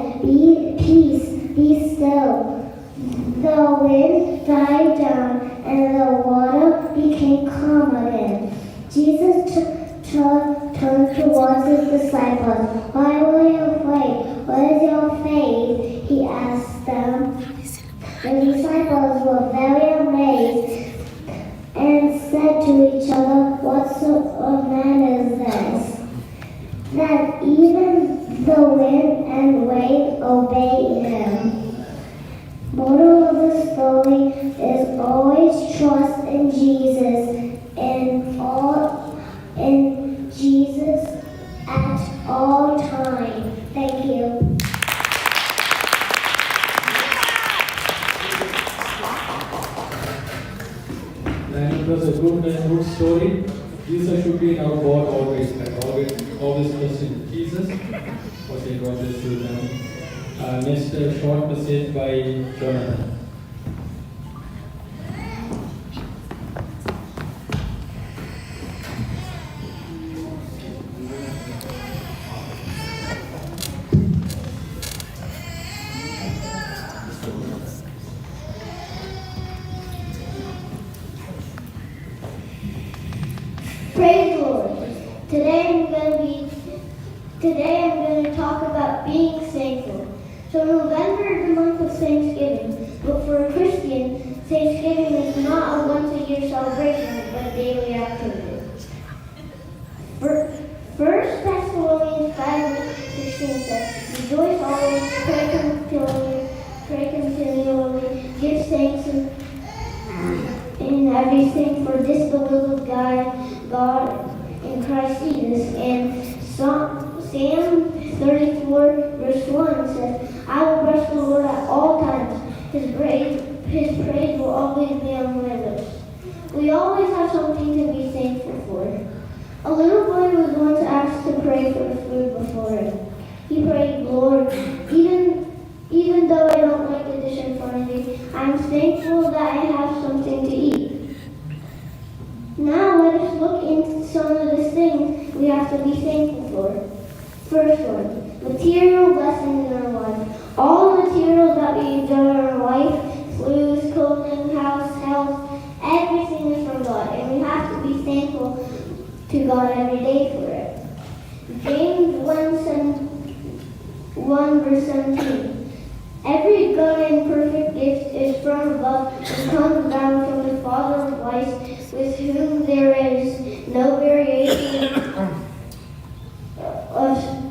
F: "Peace, be still." The wind died down and the water became calm again. Jesus turned towards his disciples. "Why were you afraid? What is your faith?" He asked them. The disciples were very amazed and said to each other, "What sort of man is this, that even the wind and waves obey him?" Moral of the story is always trust in Jesus.
L: it was a good story. Jesus should be in our board always, right? Always trust in Jesus. Okay, God bless you. Next, short message by Jonathan.
F: Praise the Lord. Today I'm going to talk about being thankful. So November is the month of Thanksgiving, but for a Christian, Thanksgiving is not a once-a-year celebration, but a daily activity. 1 Thessalonians 5:16 says, "Rejoice always, pray continually, give thanks in everything, for this is the will of God in Christ Jesus." And Psalm 34 verse 1 says, "I will bless the Lord at all times. His praise will always be on my lips." We always have something to be thankful for. A little boy was once asked to pray for the food before him. He prayed, "Lord, even though I don't like the dish in front of me, I'm thankful that I have something to eat." Now let us look into some of the things we have to be thankful for. First one, material blessings in our life. All the materials that we enjoy in our life, food, clothing, house, health, everything is from God, and we have to be thankful to God every day for it. James 1 verse 17. "Every good and perfect gift is from above and comes down from the Father of lights, with whom there is no variation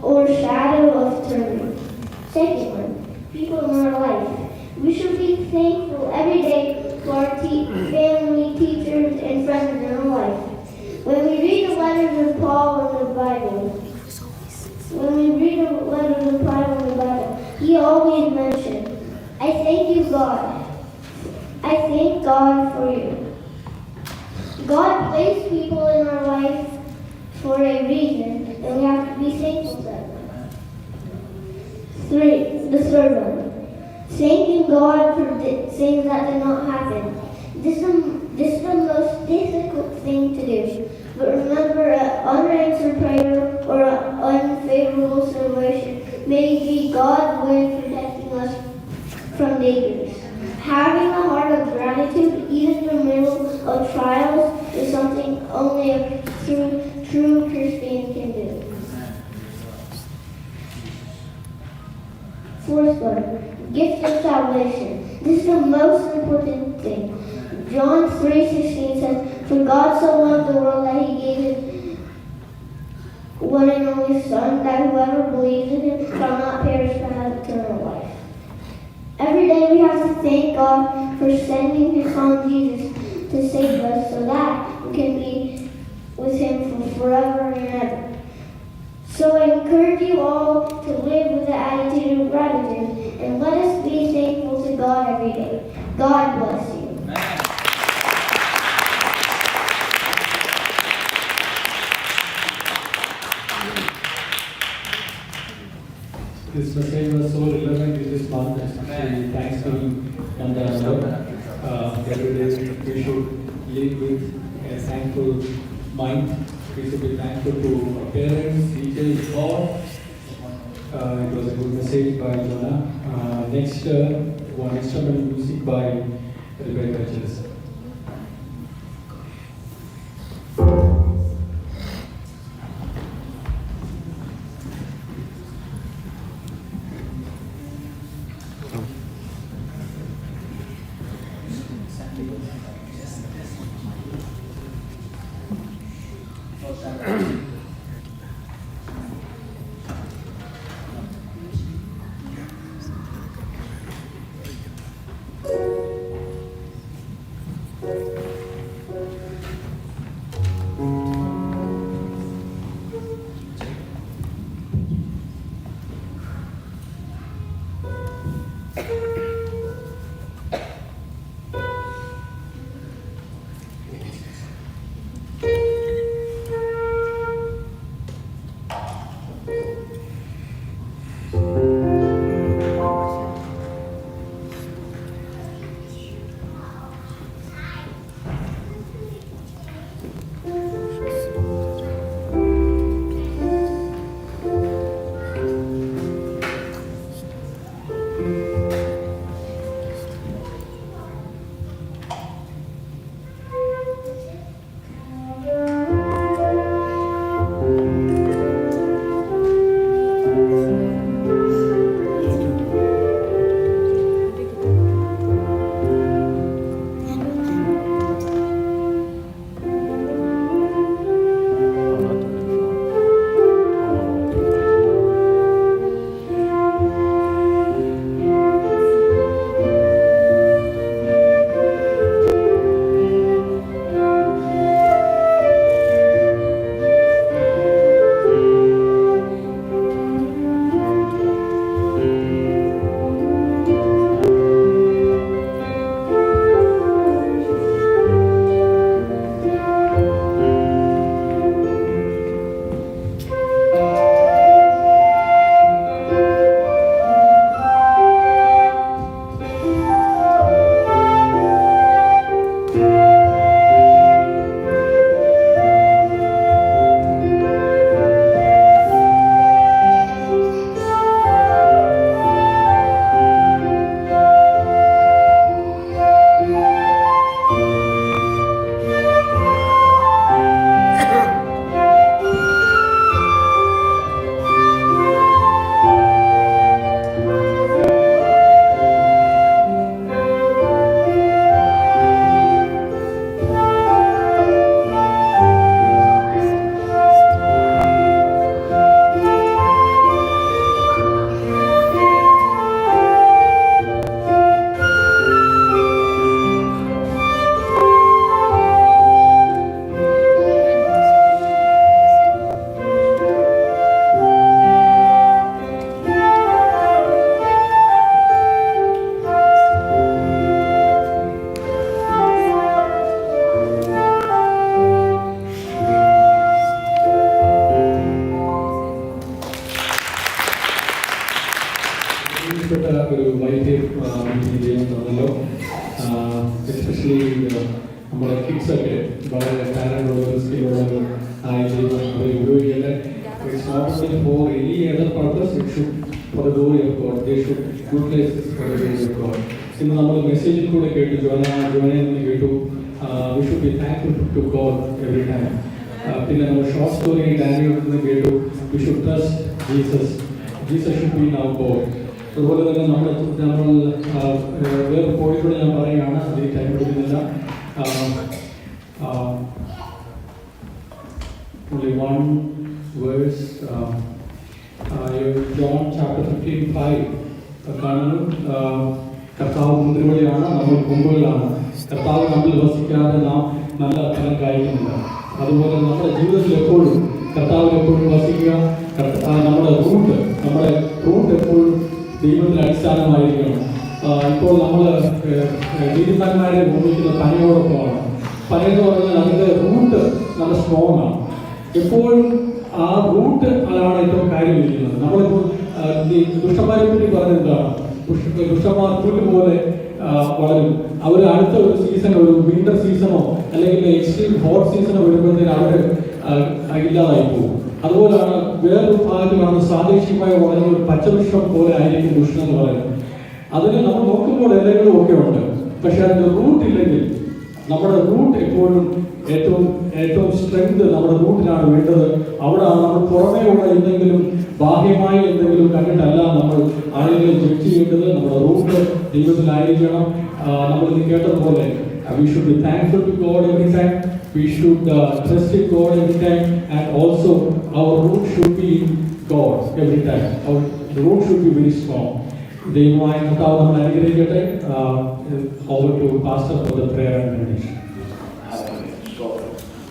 F: or shadow of turning." Second one, people in our life. We should be thankful every day for our family, teachers, and friends in our life. When we read the letters of Paul in the Bible, he always mentioned, "I thank you, God. I thank God for you." God placed people in our life for a reason, and we have to be thankful for them. The third one, thanking God for things that did not happen. This is the most difficult thing to do. But remember, an unanswered prayer or an unfavorable situation may be God's way of protecting us from dangers. Having a heart of gratitude, even in the middle of trials, is something only a true Christian can do. Fourth one, gift of salvation. This is the most important thing. John 3:16 says, "For God so loved the world that he gave his one and only Son, that whoever believes in him shall not perish but have eternal life." Every day we have to thank God for sending his Son Jesus to save us so that we can be with him for forever and ever. So I encourage you all to live with the attitude of gratitude, and let us be thankful to God every day. God bless you.
L: This message was so relevant in this month, especially Thanksgiving and every day we should live with a thankful mind. We should be thankful to our parents, teachers, God. It was a good message by Jonah. Next, one instrumental music by Rebecca Chelsea. Especially നമ്മുടെ കിഡ്സൊക്കെ വളരെ ടാലൻ്റുള്ളവർ സ്കില്ലുള്ളവർ ആയിട്ട് ഉപയോഗിക്കട്ടെ. It's not only for any other purpose, it should for the glory of God. They should utilize this for the glory of God. ഇന്ന് നമ്മൾ മെസ്സേജിൽ കൂടെ കേട്ടു, ജോനയിൽ നിന്ന് കേട്ടു, we should be thankful to God every time. പിന്നെ നമ്മൾ short story ഡാനിയിൽ നിന്ന് കേട്ടു, we should trust Jesus. Jesus should be our God. അതുപോലെ തന്നെ നമ്മൾ വേറെ പോയിക്കൂടെ ഞാൻ പറയുകയാണ്, അതിൽ ടൈം എടുക്കുന്നില്ല. Only one verse, John chapter 15:5 കാണുന്നു. കർത്താവ് മുന്തിരിവള്ളിയാണ്, നമ്മൾ കൊമ്പുകളാണ്. കർത്താവ് നമ്മിൽ വസിക്കാതെ നാം നല്ല ഫലം കായ്ക്കുന്നില്ല. അതുപോലെ നമ്മുടെ ജീവിതത്തിൽ എപ്പോഴും കർത്താവിൽ എപ്പോഴും വസിക്കുക. നമ്മുടെ റൂട്ട് എപ്പോഴും ദൈവത്തിൽ അടിസ്ഥാനമായിരിക്കണം. ഇപ്പോൾ നമ്മൾ നീതിമാന്മാരെ ഉപയോഗിക്കുന്ന പനയോടൊപ്പമാണ്. പനയെന്ന് പറഞ്ഞാൽ അതിൻ്റെ റൂട്ട് നല്ല സ്ട്രോങ് ആണ്. എപ്പോഴും ആ റൂട്ട് അതാണ് ഏറ്റവും കാര്യം ഇരിക്കുന്നത്. നമ്മളിപ്പോൾ ദുഷ്ടന്മാരെ പറ്റി പറഞ്ഞെന്താണ്, ദുഷ്ടന്മാർ പുല്ല് പോലെ വളരും. അവർ അടുത്ത ഒരു സീസൺ, ഒരു വിന്റർ സീസണോ അല്ലെങ്കിൽ എക്സ്ട്രീം ഹോട്ട് സീസണോ വരുമ്പോഴത്തേക്ക് അവർ ഇല്ലാതായി പോകും. അതുപോലെയാണ് വേറൊരു ഭാഗത്തിലാണ് സാദേശികമായി വളരുന്ന ഒരു പച്ചവൃക്ഷം പോലെ ആയിരിക്കും ദുഷ്ടൻ എന്ന് പറയുന്നത്. അതിന് നമ്മൾ നോക്കുമ്പോൾ എന്തെങ്കിലും ഒക്കെ ഉണ്ട്, പക്ഷെ അതിൻ്റെ റൂട്ട് ഇല്ലെങ്കിൽ, നമ്മുടെ റൂട്ട് എപ്പോഴും ഏറ്റവും സ്ട്രെങ്ത് നമ്മുടെ റൂട്ടിലാണ് വേണ്ടത്. അവിടെയാണ് നമ്മൾ പുറമേയുള്ള എന്തെങ്കിലും ബാഹ്യമായി എന്തെങ്കിലും കണ്ടിട്ടല്ല നമ്മൾ ആളുകളെ ജഡ്ജ് ചെയ്യേണ്ടത്. നമ്മുടെ റൂട്ട് ദൈവത്തിലായിരിക്കണം. നമ്മൾ ഇത് കേട്ടതുപോലെ we should be thankful to God every time. We should trust in God every time, and also our root should be God every time. Our root should be very strong. ദൈവമായ കർത്താവ് നമ്മൾ അനുഗ്രഹിക്കട്ടെ. Over to pastor for the prayer and benediction.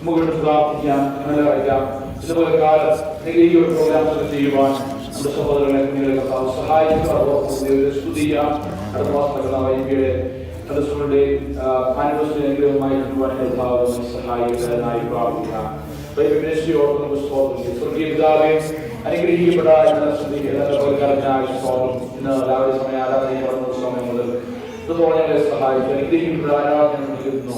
A: നമുക്ക് പ്രാർത്ഥിക്കാം, അറിയിക്കാം. ഇതുപോലെ കാലം ഈ ഒരു പ്രോഗ്രാം ചെയ്യുവാൻ നമ്മുടെ സഹോദരങ്ങളെ കുഞ്ഞുങ്ങളെ കർത്താവ് സഹായിക്കുക. സ്തുതിക്കാം. അടുത്ത മാസം വൈകിയുടെ സദസ്സുകളുടെ ആനിവേഴ്സറി അനുഗ്രഹമായി കൊണ്ടുപോകാൻ കർത്താവ് സഹായിക്കുന്നതിനായി പ്രാർത്ഥിക്കാം. സ്വർഗീയ പിതാവേ, അനുഗ്രഹിക്കപ്പെട്ട ഇന്ന് രാവിലെ സമയം ആരാധന നടന്ന സമയം മുതൽ ഇതുപോലെ ഞങ്ങളെ സഹായിച്ചു. അനുഗ്രഹിക്കപ്പെട്ട ആരാധന നൽകുന്നു.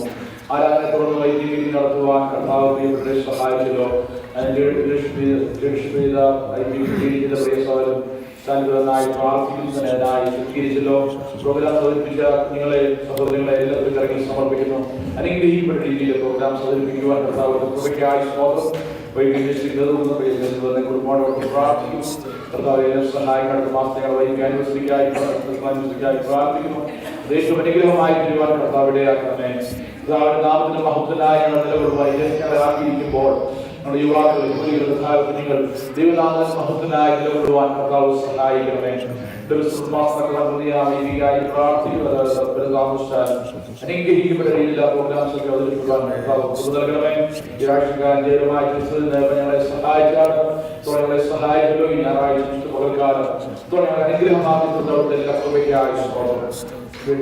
A: ആരാധന തുടർന്ന് വൈദ്യുതി നടത്തുവാൻ കർത്താവ് പ്രിയപ്പെട്ടവരെ സഹായിച്ചല്ലോ. നന്നായി പ്രാർത്ഥിക്കുന്നതിനായി സ്വീകരിച്ചല്ലോ. പ്രോഗ്രാം അവതരിപ്പിച്ച കുഞ്ഞുങ്ങളെ സഹോദരങ്ങളെ എല്ലാവരും കരങ്ങളിൽ സമർപ്പിക്കുന്നു. അനുഗ്രഹിക്കപ്പെട്ട രീതിയിൽ പ്രോഗ്രാം അവതരിപ്പിക്കുവാൻ കർത്താവിന്റെ കൃപയ്ക്കായി സ്തോത്രം. കുടുംബത്തോട് പ്രാർത്ഥിക്കുന്നു. കർത്താവ് സഹായിക്കാൻ അടുത്ത മാസത്തെ വൈകിട്ട് അനുവദിക്കായി പ്രാർത്ഥിക്കുന്നു. ദേശം അനുഗ്രഹമായി തരുവാൻ കർത്താവിടെ ആക്കണമേ. കർത്താവിന്റെ നാമത്തിന് മഹത്വനായി ഞങ്ങൾ നിലകൊള്ളുവാൻ ഞങ്ങളെ ആക്കിയിരിക്കുമ്പോൾ നമ്മുടെ യുവാക്കൾ, കുഞ്ഞുങ്ങൾ ദൈവനാമത്തിന് മഹത്വനായി നിലകൊള്ളുവാൻ കർത്താവ് സഹായിക്കണമേ. അനുഗ്രഹിക്കപ്പെട്ട എല്ലാ പ്രോഗ്രാംസൊക്കെ അവതരിപ്പിക്കാൻ നൽകണമേ. ഈ ആഴ്ചക്കാരൻ ഞങ്ങളെ സഹായിച്ചാണ്, ഞങ്ങളെ സഹായിച്ചല്ലോ. ഈ ഞായറാഴ്ച പകൽക്കാലം അനുഗ്രഹമാക്കി എല്ലാ കൃപയ്ക്കായി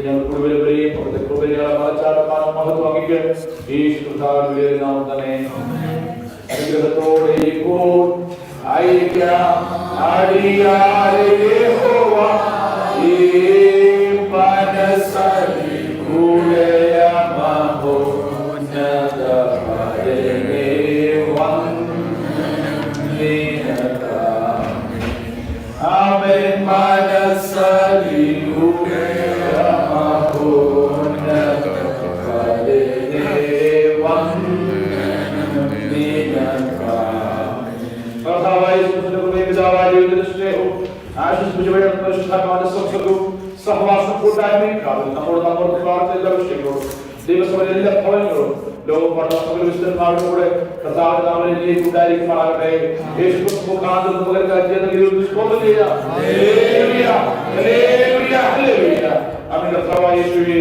A: ഞങ്ങൾ കൂടുതലും അവിടുത്തെ കൃപകളെ മറച്ചാടമാനം മഹത്വമാക്കിക്ക് ഈ കർത്താവിന്റെ നാമം തന്നെ അനുഗ്രഹത്തോടെ ഇപ്പോൾ അയക്കാം. അടിയാരെ യഹോവ ഈ മനസ്സലി കൂടെയ മഹോന്നത പരമേ വന്ദിനതാം. ആമേൻ. മനസ്സലി കൂടെയ മഹോന്നത പരമേ സഹവാസം കൂട്ടായ്മയും നമ്മോട് പ്രാർത്ഥന വിഷയങ്ങളോടും ദൈവസഭയിലെ എല്ലാ ഭവനങ്ങളും ലോകം പഠന വിശുദ്ധന്മാരുടെ കൂടെ കർത്താവിന്റെ നാമത്തിലേക്ക് ഉണ്ടായിരിക്കുമാറാകട്ടെ. യേശുക്രിസ്തു മുഖാന്തരം നമുക്ക് സ്തോത്രം ചെയ്യാം. ഹല്ലേലൂയ, ഹല്ലേലൂയ, ഹല്ലേലൂയ. ആമേൻ. കർത്താവായ യേശുവേ,